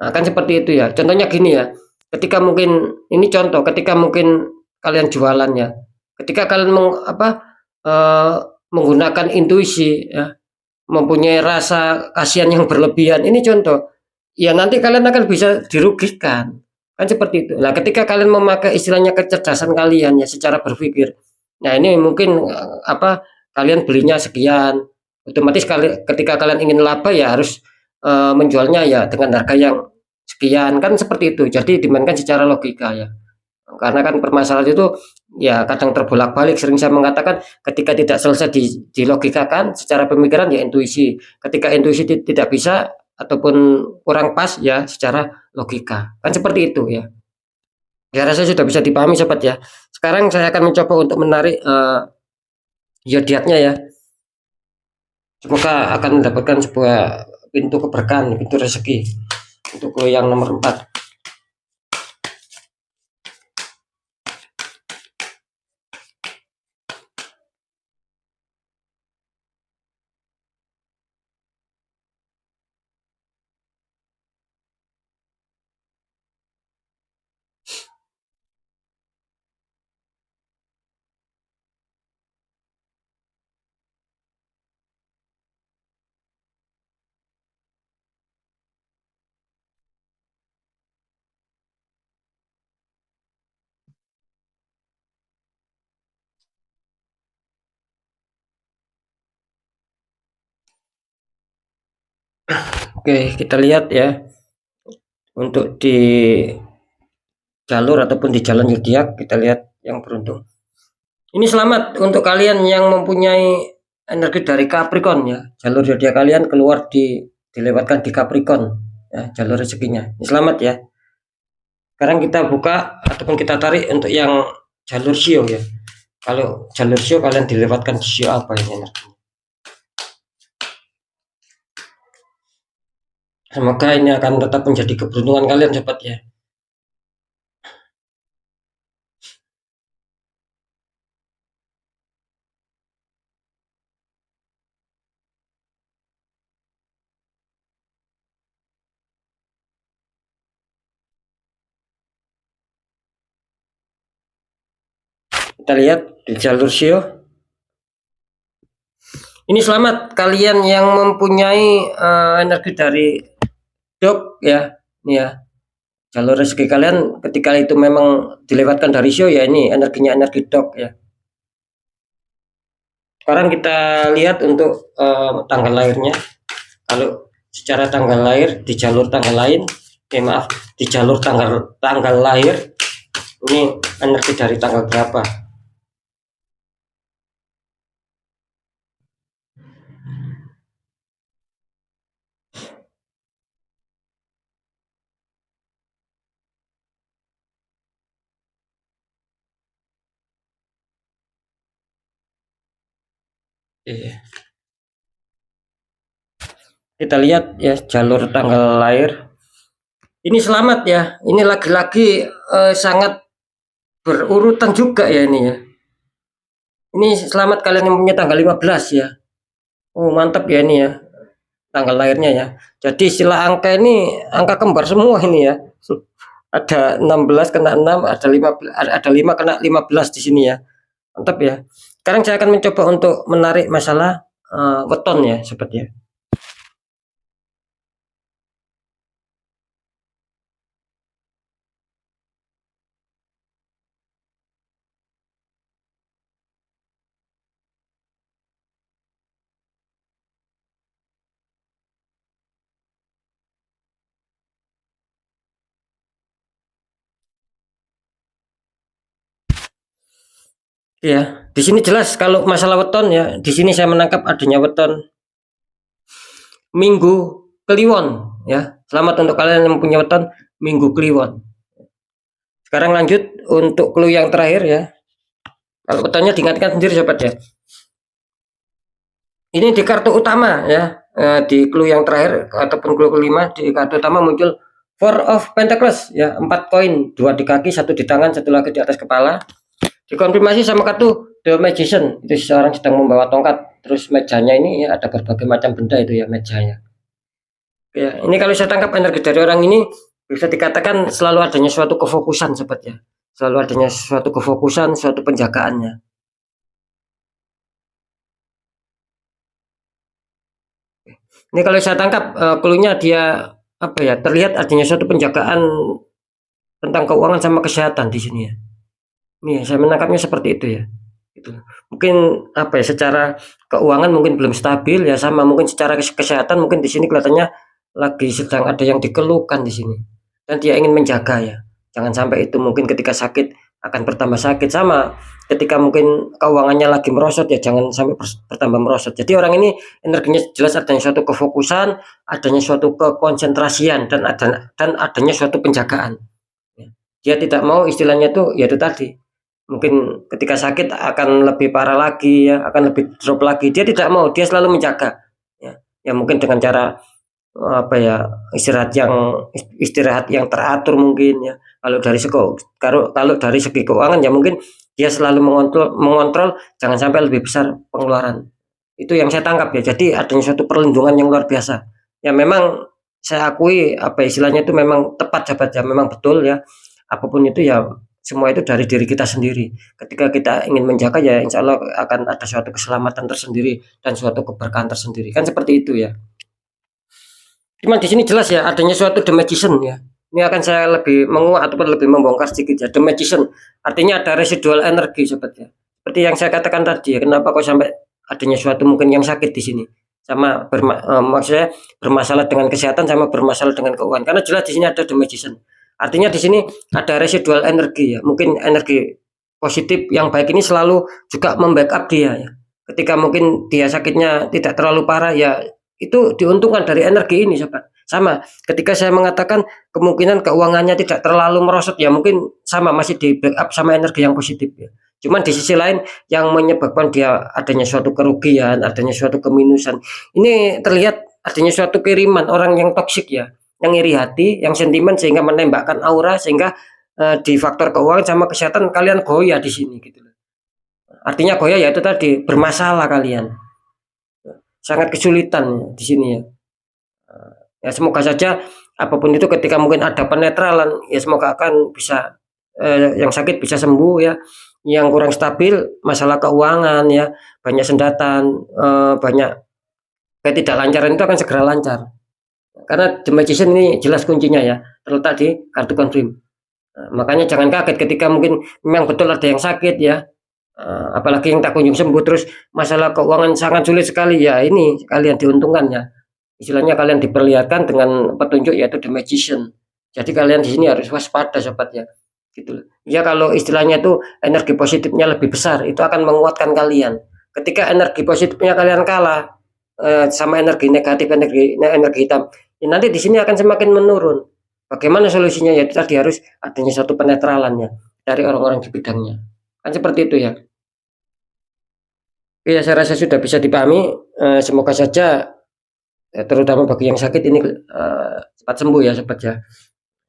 Nah, kan seperti itu ya. Contohnya gini ya. Ketika mungkin ini contoh, ketika mungkin kalian jualan ya. Ketika kalian menggunakan intuisi ya, mempunyai rasa kasihan yang berlebihan. Ini contoh. Ya nanti kalian akan bisa dirugikan. Kan seperti itu. Nah, ketika kalian memakai istilahnya kecerdasan kalian ya secara berpikir. Nah, ini mungkin kalian belinya sekian. Otomatis ketika kalian ingin laba ya harus menjualnya ya dengan harga yang sekian, kan seperti itu. Jadi dimainkan secara logika ya. Karena kan permasalahan itu ya kadang terbolak-balik, sering saya mengatakan ketika tidak selesai dilogikakan secara pemikiran ya intuisi. Ketika intuisi tidak bisa ataupun kurang pas ya secara logika. Kan seperti itu ya. Ya rasa sudah bisa dipahami sobat ya. Sekarang saya akan mencoba untuk menarik zodiaknya ya. Semoga akan mendapatkan sebuah pintu keberkahan, pintu rezeki untuk yang nomor 4. Oke, kita lihat ya untuk di jalur ataupun di jalan zodiak, kita lihat yang beruntung. Ini selamat untuk kalian yang mempunyai energi dari Capricorn ya. Jalur zodiak kalian keluar dilewatkan di Capricorn ya, jalur rezekinya. Ini selamat ya. Sekarang kita buka ataupun kita tarik untuk yang jalur Sio ya. Kalau jalur Sio kalian dilewatkan di Sio apa ini energinya? Semoga ini akan tetap menjadi keberuntungan kalian sobat ya. Kita lihat di jalur Sio. Ini selamat kalian yang mempunyai energi dari Dog ya. Ini ya. Jalur rezeki kalian ketika itu memang dilewatkan dari Sio ya, ini energinya energi Dog ya. Sekarang kita lihat untuk tanggal lahirnya. Kalau secara tanggal lahir di jalur tanggal lain, di jalur tanggal lahir ini energi dari tanggal berapa? Kita lihat ya jalur tanggal lahir. Ini selamat ya. Ini lagi-lagi sangat berurutan juga ya ini ya. Ini selamat kalian yang punya tanggal 15 ya. Oh mantap ya ini ya tanggal lahirnya ya. Jadi istilah angka ini angka kembar semua ini ya. Ada 16 kena 6, ada 15, ada 5 kena 15 di sini ya. Mantap ya. Sekarang saya akan mencoba untuk menarik masalah weton ya sobat ya. Ya, di sini jelas kalau masalah weton ya, di sini saya menangkap adanya weton Minggu Kliwon ya. Selamat untuk kalian yang punya weton Minggu Kliwon. Sekarang lanjut untuk clue yang terakhir ya. Kalau wetonnya diingatkan sendiri sobat ya. Ini di kartu utama ya. Di clue yang terakhir ataupun clue kelima di kartu utama muncul Four of Pentacles ya, 4 koin, 2 di kaki, 1 di tangan, 1 lagi di atas kepala. Dikonfirmasi sama kartu The Magician, itu seseorang sedang membawa tongkat, terus mejanya ini ya ada berbagai macam benda itu ya mejanya. Ya, ini kalau saya tangkap energi dari orang ini bisa dikatakan selalu adanya suatu kefokusan sobat ya. Selalu adanya suatu kefokusan, suatu penjagaannya. Ini kalau saya tangkap clue-nya dia apa ya? Terlihat adanya suatu penjagaan tentang keuangan sama kesehatan di sini ya. Ini saya menangkapnya seperti itu ya. Itu. Mungkin apa ya? Secara keuangan mungkin belum stabil ya, sama mungkin secara kesehatan mungkin di sini kelihatannya lagi sedang ada yang dikeluhkan di sini. Dan dia ingin menjaga ya. Jangan sampai itu mungkin ketika sakit akan bertambah sakit, sama ketika mungkin keuangannya lagi merosot ya jangan sampai bertambah merosot. Jadi orang ini energinya jelas adanya suatu kefokusan, adanya suatu kekonsentrasian dan adanya suatu penjagaan. Dia tidak mau istilahnya tuh ya itu tadi. Mungkin ketika sakit akan lebih parah lagi ya, akan lebih drop lagi. Dia tidak mau, dia selalu menjaga. Ya, ya mungkin dengan cara apa ya, istirahat yang teratur mungkin ya. Kalau dari segi keuangan ya mungkin dia selalu mengontrol jangan sampai lebih besar pengeluaran. Itu yang saya tangkap ya. Jadi adanya suatu perlindungan yang luar biasa. Ya memang saya akui apa istilahnya itu memang tepat sahabat ya, memang betul ya. Apapun itu ya semua itu dari diri kita sendiri. Ketika kita ingin menjaga ya insya Allah akan ada suatu keselamatan tersendiri dan suatu keberkahan tersendiri. Kan seperti itu ya. Cuman di sini jelas ya adanya suatu The Magician ya. Ini akan saya lebih menguak ataupun lebih membongkar sedikit ya. The Magician artinya ada residual energi sobat ya. Seperti yang saya katakan tadi ya, kenapa kok sampai adanya suatu mungkin yang sakit di sini. Sama maksudnya bermasalah dengan kesehatan sama bermasalah dengan keuangan. Karena jelas di sini ada The Magician. Artinya di sini ada residual energi ya. Mungkin energi positif yang baik ini selalu juga membackup dia ya. Ketika mungkin dia sakitnya tidak terlalu parah ya, itu diuntungkan dari energi ini sobat. Sama ketika saya mengatakan kemungkinan keuangannya tidak terlalu merosot ya mungkin sama masih di backup sama energi yang positif ya. Cuman di sisi lain yang menyebabkan dia adanya suatu kerugian, adanya suatu keminusan, ini terlihat adanya suatu kiriman orang yang toksik ya, yang iri hati, yang sentimen sehingga menembakkan aura sehingga di faktor keuangan sama kesehatan kalian goyah di sini gitu. Artinya goyah ya itu tadi bermasalah kalian, sangat kesulitan di sini ya. Ya semoga saja apapun itu ketika mungkin ada penetralan ya semoga akan bisa yang sakit bisa sembuh ya, yang kurang stabil masalah keuangan ya, banyak sendatan, banyak ketidaklancaran itu akan segera lancar. Karena The Magician ini jelas kuncinya ya, terletak di kartu confirm. Makanya jangan kaget ketika mungkin memang betul ada yang sakit ya, apalagi yang tak kunjung sembuh, terus masalah keuangan sangat sulit sekali ya, ini kalian diuntungkan ya. Istilahnya kalian diperlihatkan dengan petunjuk yaitu The Magician. Jadi kalian di sini harus waspada sobat ya. Gitu. Ya kalau istilahnya itu energi positifnya lebih besar, itu akan menguatkan kalian. Ketika energi positifnya kalian kalah sama energi negatif, energi hitam, ya nanti di sini akan semakin menurun. Bagaimana solusinya? Ya tadi harus adanya satu penetralannya dari orang-orang di bidangnya. Kan seperti itu ya. Ya saya rasa sudah bisa dipahami. Semoga saja terutama bagi yang sakit ini cepat sembuh ya sobat ya.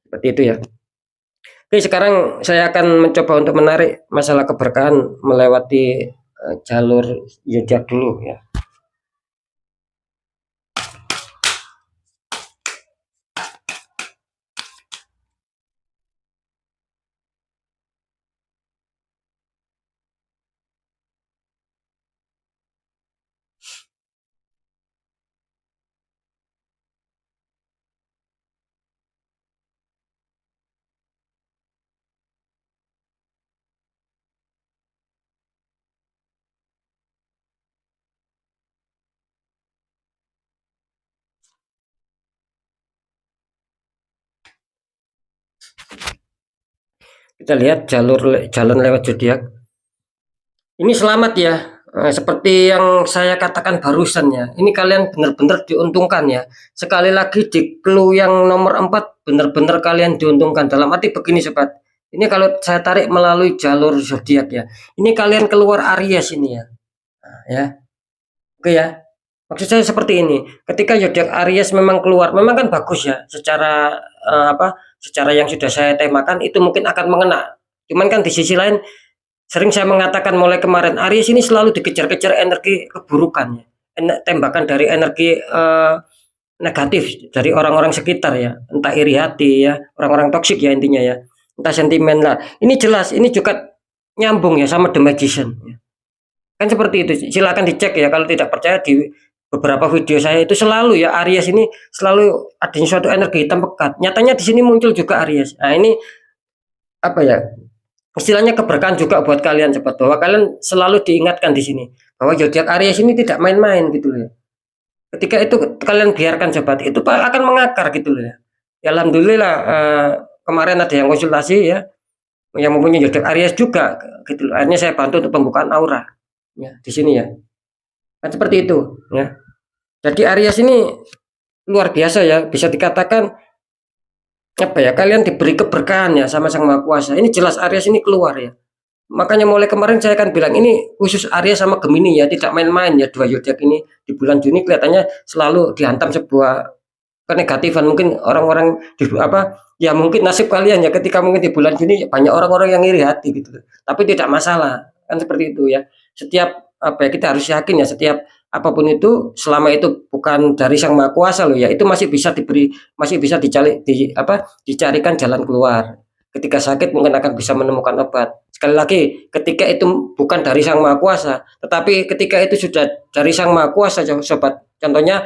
Seperti itu ya. Oke, sekarang saya akan mencoba untuk menarik masalah keberkahan melewati jalur zodiak dulu ya. Kita lihat jalan lewat zodiak. Ini selamat ya. seperti yang saya katakan barusan ya, ini kalian benar-benar diuntungkan ya. Sekali lagi di clue yang nomor 4 benar-benar kalian diuntungkan. Dalam arti begini sobat, ini kalau saya tarik melalui jalur zodiak ya, ini kalian keluar Aries ini ya. Nah, ya. Oke ya. Maksud saya seperti ini, ketika zodiak Aries memang keluar, memang kan bagus ya, secara secara yang sudah saya temakan itu mungkin akan mengena. Cuman kan di sisi lain sering saya mengatakan mulai kemarin, Aries ini selalu dikejar-kejar energi keburukan ya. Tembakan dari energi negatif dari orang-orang sekitar ya, entah iri hati ya, orang-orang toksik ya intinya ya, entah sentimen lah. Ini jelas, ini juga nyambung ya sama The Magician ya. Kan seperti itu. Silakan dicek ya kalau tidak percaya di beberapa video saya itu selalu ya Aries ini selalu adanya suatu energi hitam pekat. Nyatanya di sini muncul juga Aries. Nah, ini apa ya? Istilahnya keberkahan juga buat kalian sobat, bahwa kalian selalu diingatkan di sini bahwa zodiak Aries ini tidak main-main gitu loh ya. Ketika itu kalian biarkan sobat, itu akan mengakar gitu loh ya. Ya alhamdulillah kemarin ada yang konsultasi ya yang mempunyai zodiak Aries juga gitu loh. Akhirnya saya bantu untuk pembukaan aura ya di sini ya. Kan seperti itu ya. Jadi Aries ini luar biasa ya, bisa dikatakan apa ya, kalian diberi keberkahan ya sama Sang Maha Kuasa. Ini jelas Aries ini keluar ya. Makanya mulai kemarin saya kan bilang ini khusus Aries sama Gemini ya, tidak main-main ya dua zodiak ini di bulan Juni kelihatannya selalu dihantam sebuah kenegatifan. Mungkin orang-orang di ya mungkin nasib kalian ya ketika mungkin di bulan Juni banyak orang-orang yang iri hati gitu. Tapi tidak masalah. Kan seperti itu ya. Setiap kita harus yakin ya setiap apapun itu selama itu bukan dari Sang Maha Kuasa loh ya, itu masih bisa diberi, masih bisa dicarikan jalan keluar. Ketika sakit mungkin akan bisa menemukan obat. Sekali lagi, ketika itu bukan dari Sang Maha Kuasa, tetapi ketika itu sudah dari Sang Maha Kuasa sobat. Contohnya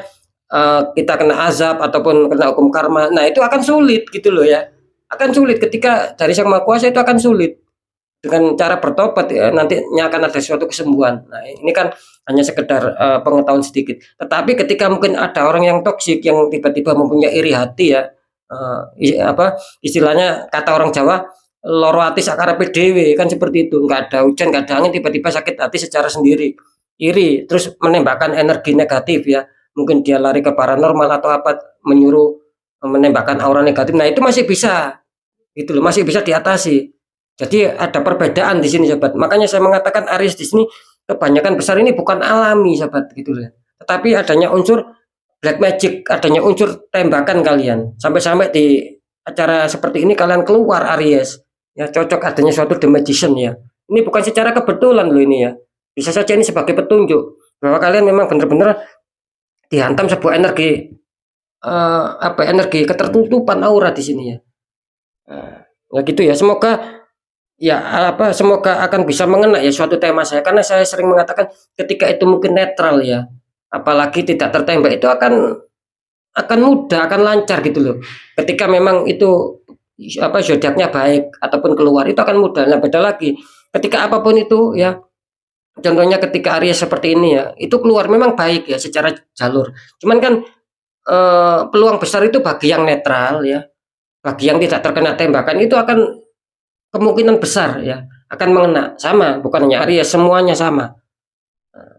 kita kena azab ataupun kena hukum karma. Nah, itu akan sulit gitu loh ya. Akan sulit ketika dari Sang Maha Kuasa, itu akan sulit. Dengan cara bertobat ya nantinya akan ada suatu kesembuhan. Nah, ini kan hanya sekedar pengetahuan sedikit. Tetapi ketika mungkin ada orang yang toksik yang tiba-tiba mempunyai iri hati ya, istilahnya kata orang Jawa, loro ati sakarepe dhewe, kan seperti itu. Nggak ada hujan, nggak ada angin, tiba-tiba sakit hati secara sendiri, iri, terus menembakkan energi negatif ya. Mungkin dia lari ke paranormal atau menyuruh menembakkan aura negatif. Nah, itu masih bisa gitu loh, masih bisa diatasi. Jadi ada perbedaan di sini sobat. Makanya saya mengatakan Aries di sini kebanyakan besar ini bukan alami sobat gitu loh. Tetapi adanya unsur black magic, adanya unsur tembakan kalian. Sampai-sampai di acara seperti ini kalian keluar Aries. Ya cocok adanya suatu The Magician ya. Ini bukan secara kebetulan loh ini ya. Bisa saja ini sebagai petunjuk bahwa kalian memang benar-benar dihantam sebuah energi energi ketertutupan aura di sini ya. Ya gitu ya. Semoga akan bisa mengena ya suatu tema saya, karena saya sering mengatakan ketika itu mungkin netral ya, apalagi tidak tertembak itu akan mudah, akan lancar gitu loh. Ketika memang itu zodiaknya baik ataupun keluar itu akan mudah. Nah, beda lagi ketika apapun itu ya, contohnya ketika Aries seperti ini ya, itu keluar memang baik ya secara jalur. Cuman kan peluang besar itu bagi yang netral ya, bagi yang tidak terkena tembakan itu akan kemungkinan besar ya akan mengena. Sama, bukan hanya Aries, semuanya sama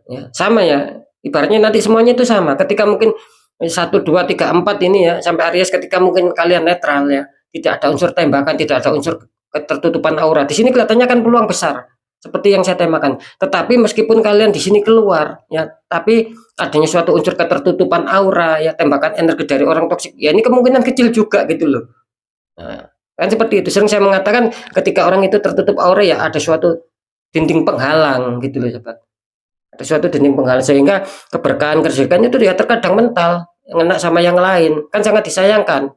ya, sama ya, ibaratnya nanti semuanya itu sama. Ketika mungkin 1, 2, 3, 4 ini ya sampai Aries, ketika mungkin kalian netral ya, tidak ada unsur tembakan, tidak ada unsur ketertutupan aura, di sini kelihatannya kan peluang besar seperti yang saya temakan. Tetapi meskipun kalian di sini keluar ya, tapi adanya suatu unsur ketertutupan aura ya, tembakan energi dari orang toksik ya, ini kemungkinan kecil juga gitu loh. Nah, kan seperti itu. Sering saya mengatakan ketika orang itu tertutup aura ya ada suatu dinding penghalang gitu loh sobat. Ada suatu dinding penghalang sehingga keberkahan kerjakan itu ya terkadang mental, ngena sama yang lain, kan sangat disayangkan.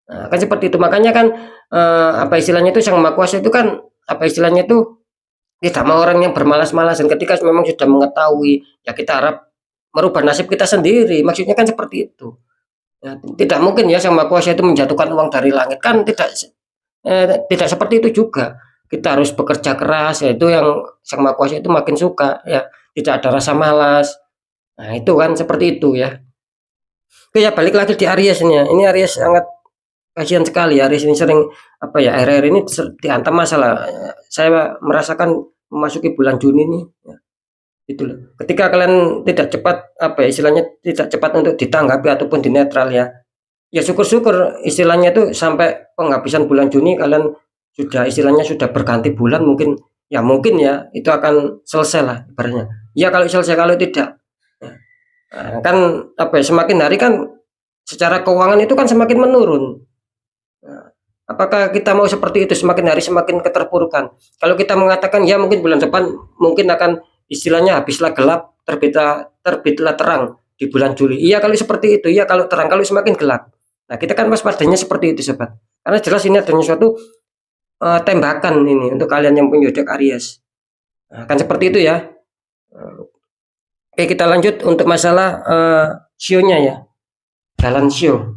Nah, kan seperti itu. Makanya kan istilahnya itu Sang Maha Kuasa itu kan istilahnya itu tidak mau orang yang bermalas-malasan. Ketika memang sudah mengetahui ya kita harap merubah nasib kita sendiri. Maksudnya kan seperti itu. Ya, tidak mungkin ya Sang Maha Kuasa itu menjatuhkan uang dari langit, kan tidak seperti itu juga. Kita harus bekerja keras, yaitu yang Sang Maha Kuasa itu makin suka ya, tidak ada rasa malas. Nah, itu kan seperti itu ya. Oke ya, balik lagi di Aries ini ya. Ini Aries sangat kasihan sekali. Aries ini sering akhir-akhir ini dihantam masalah. Saya merasakan memasuki bulan Juni nih ya. Itu loh. Ketika kalian tidak cepat, apa ya, istilahnya tidak cepat untuk ditanggapi ataupun dinetral ya. Ya syukur-syukur istilahnya itu sampai penghabisan bulan Juni kalian sudah istilahnya sudah berganti bulan mungkin ya itu akan selesai lah ibaratnya. Ya kalau selesai, kalau tidak kan apa ya, semakin hari kan secara keuangan itu kan semakin menurun. Nah, apakah kita mau seperti itu, semakin hari semakin keterpurukan? Kalau kita mengatakan ya mungkin bulan depan mungkin akan istilahnya habislah gelap, terbitlah terang di bulan Juli. Iya kalau seperti itu, iya kalau terang, kalau semakin gelap. Nah kita kan waspadanya seperti itu sobat. Karena jelas ini adanya suatu tembakan ini untuk kalian yang punya zodiak Aries. Nah, kan seperti itu ya. Oke kita lanjut untuk masalah sionya ya, jalan sio.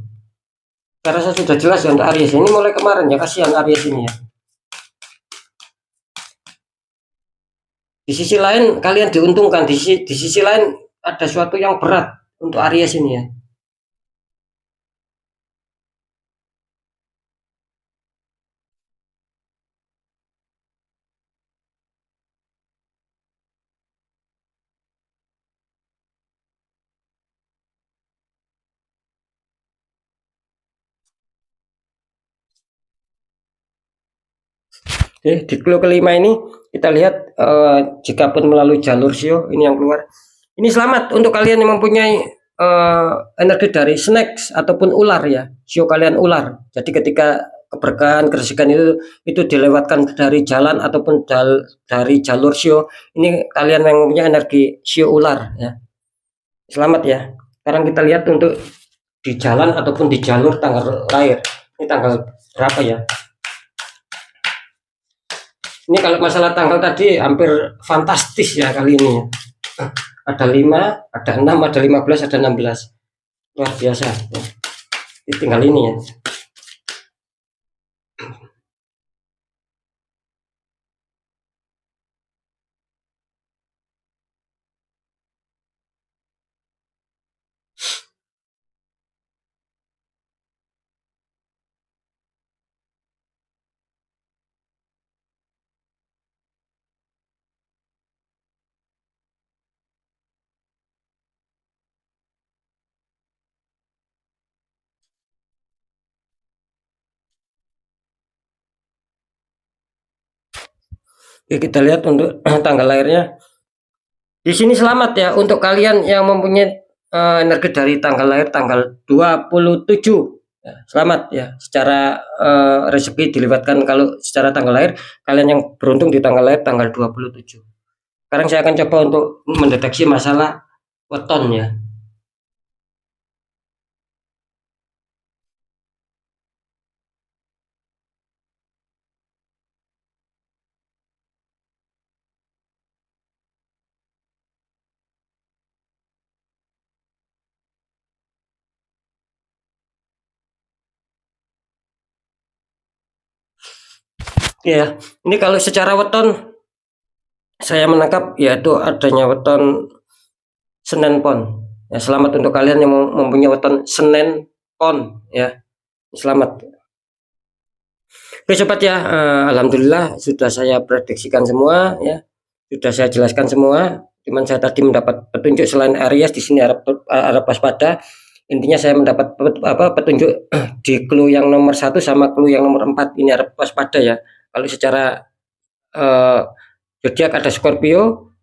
Saya rasa sudah jelas ya untuk Aries ini mulai kemarin ya, kasihan Aries ini ya. Di sisi lain kalian diuntungkan, di sisi lain ada suatu yang berat untuk Aries ini ya. Oke, di clue kelima ini kita lihat jika pun melalui jalur sio ini yang keluar. Ini selamat untuk kalian yang mempunyai energi dari snakes ataupun ular ya. Sio kalian ular. Jadi ketika keberkahan, keresikan itu dilewatkan dari jalan ataupun dari jalur sio, ini kalian yang mempunyai energi sio ular ya. Selamat ya. Sekarang kita lihat untuk di jalan ataupun di jalur tanggal lahir. Ini tanggal berapa ya? Ini kalau masalah tanggal tadi hampir fantastis ya kali ini ya. Ada 5, ada 6, ada 15, ada 16. Luar biasa. Ini tinggal ini ya. Oke, kita lihat untuk tanggal lahirnya. Di sini selamat ya untuk kalian yang mempunyai energi dari tanggal lahir tanggal 27. Ya, selamat ya. Secara rezeki dilibatkan kalau secara tanggal lahir kalian yang beruntung di tanggal lahir tanggal 27. Sekarang saya akan coba untuk mendeteksi masalah weton ya. Ya, ini kalau secara weton saya menangkap yaitu adanya weton Senin Pon. Ya, selamat untuk kalian yang mempunyai weton Senin Pon ya. Selamat. Oke sobat ya, alhamdulillah sudah saya prediksikan semua ya. Sudah saya jelaskan semua. Cuman saya tadi mendapat petunjuk selain Aries di sini harap waspada. Intinya saya mendapat petunjuk di clue yang nomor 1 sama clue yang nomor 4 ini harap waspada ya. Kalau secara zodiak ada Scorpio,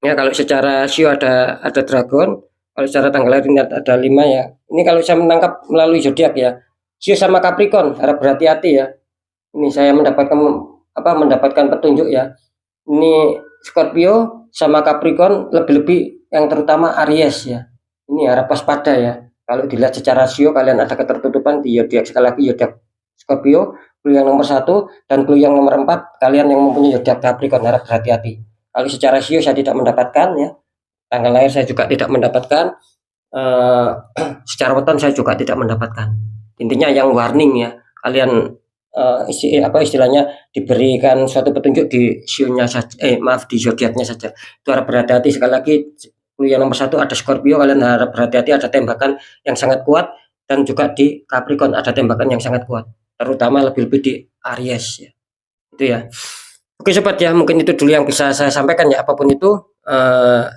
ya kalau secara Sio ada Dragon, kalau secara tanggal lahir ini ada 5 ya. Ini kalau saya menangkap melalui zodiak ya. Sio sama Capricorn harap berhati-hati ya. Ini saya mendapatkan petunjuk ya. Ini Scorpio sama Capricorn, lebih-lebih yang terutama Aries ya. Ini harap waspada ya. Kalau dilihat secara Sio kalian ada ketertutupan di zodiak, sekali lagi zodiak Scorpio, clue yang nomor 1 dan clue yang nomor 4 kalian yang mempunyai zodiak Capricorn harap berhati-hati. Kalau secara Sio saya tidak mendapatkan ya. Tanggal lahir saya juga tidak mendapatkan. Secara weton saya juga tidak mendapatkan. Intinya yang warning ya. Kalian istilahnya diberikan suatu petunjuk di sionya saja, di zodiaknya saja. Itu harap berhati-hati. Sekali lagi clue yang nomor 1 ada Scorpio, kalian harap berhati-hati, ada tembakan yang sangat kuat, dan juga di Capricorn ada tembakan yang sangat kuat, terutama lebih-lebih di Aries ya. Itu ya. Oke sobat ya, mungkin itu dulu yang bisa saya sampaikan ya. Apapun itu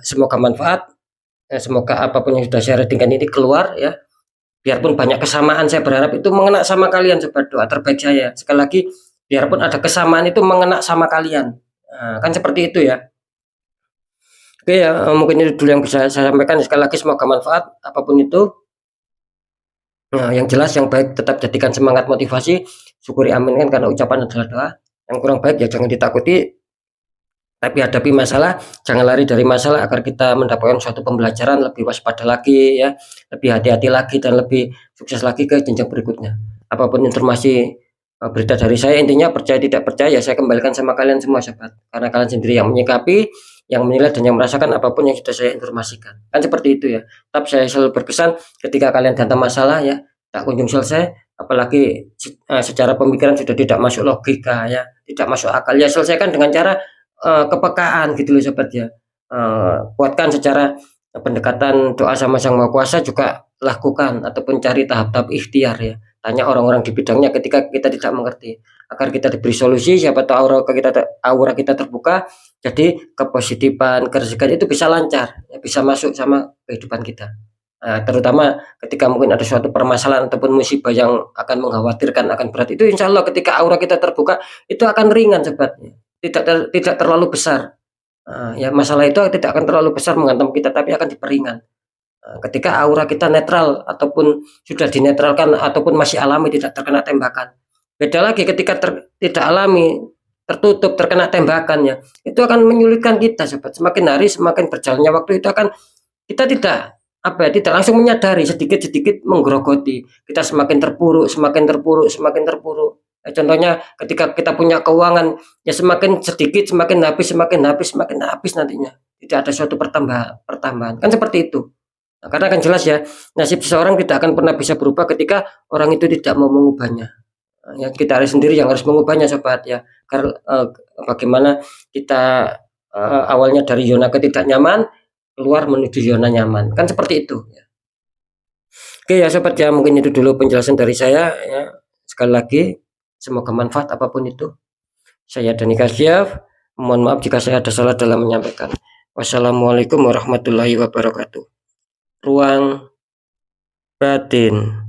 semoga manfaat, semoga apapun yang sudah saya readingkan ini keluar ya. Biarpun banyak kesamaan, saya berharap itu mengena sama kalian sobat, doa terbaik saya. Sekali lagi, biarpun ada kesamaan itu mengena sama kalian. Kan seperti itu ya. Oke ya, mungkin itu dulu yang bisa saya sampaikan. Sekali lagi semoga manfaat apapun itu. Nah, yang jelas yang baik tetap jadikan semangat motivasi, syukuri amin kan karena ucapan adalah doa. Yang kurang baik ya jangan ditakuti, tapi hadapi masalah, jangan lari dari masalah agar kita mendapatkan suatu pembelajaran, lebih waspada lagi ya, lebih hati-hati lagi dan lebih sukses lagi ke jenjang berikutnya. Apapun informasi berita dari saya, intinya percaya tidak percaya saya kembalikan sama kalian semua sobat, karena kalian sendiri yang menyikapi, yang menilai dan yang merasakan apapun yang sudah saya informasikan. Kan seperti itu ya. Tapi saya selalu berkesan ketika kalian datang masalah ya, tak kunjung selesai, apalagi secara pemikiran sudah tidak masuk logika ya, tidak masuk akal ya, selesaikan dengan cara kepekaan gitu loh sobat ya. Kuatkan secara pendekatan doa sama Sang Maha Kuasa, juga lakukan ataupun cari tahap-tahap ikhtiar ya. Tanya orang-orang di bidangnya ketika kita tidak mengerti, agar kita diberi solusi. Siapa tahu aura kita terbuka, jadi kepositifan, kerezekian itu bisa lancar ya, bisa masuk sama kehidupan kita. Terutama ketika mungkin ada suatu permasalahan ataupun musibah yang akan mengkhawatirkan, akan berat, itu insya Allah ketika aura kita terbuka itu akan ringan sobat, tidak terlalu besar. Ya masalah itu tidak akan terlalu besar menghantam kita, tapi akan diperingan. Ketika aura kita netral ataupun sudah dinetralkan ataupun masih alami, tidak terkena tembakan. Beda lagi ketika tidak alami, tertutup, terkena tembakannya, itu akan menyulitkan kita sobat. Semakin hari semakin berjalannya waktu itu akan kita tidak langsung menyadari, sedikit-sedikit menggerogoti, kita semakin terpuruk, semakin terpuruk, semakin terpuruk. Contohnya ketika kita punya keuangan ya, semakin sedikit semakin habis, semakin habis, semakin habis nantinya. Tidak ada suatu pertambahan. Kan seperti itu. Karena kan jelas ya, nasib seseorang tidak akan pernah bisa berubah ketika orang itu tidak mau mengubahnya. Ya kita harus sendiri yang harus mengubahnya sobat ya. Karena bagaimana kita awalnya dari zona ketidaknyaman keluar menuju zona nyaman, kan seperti itu ya. Oke ya sobat ya, mungkin itu dulu penjelasan dari saya ya. Sekali lagi semoga manfaat apapun itu. Saya Dani Kasyaf, mohon maaf jika saya ada salah dalam menyampaikan. Wassalamualaikum warahmatullahi wabarakatuh. Ruang batin.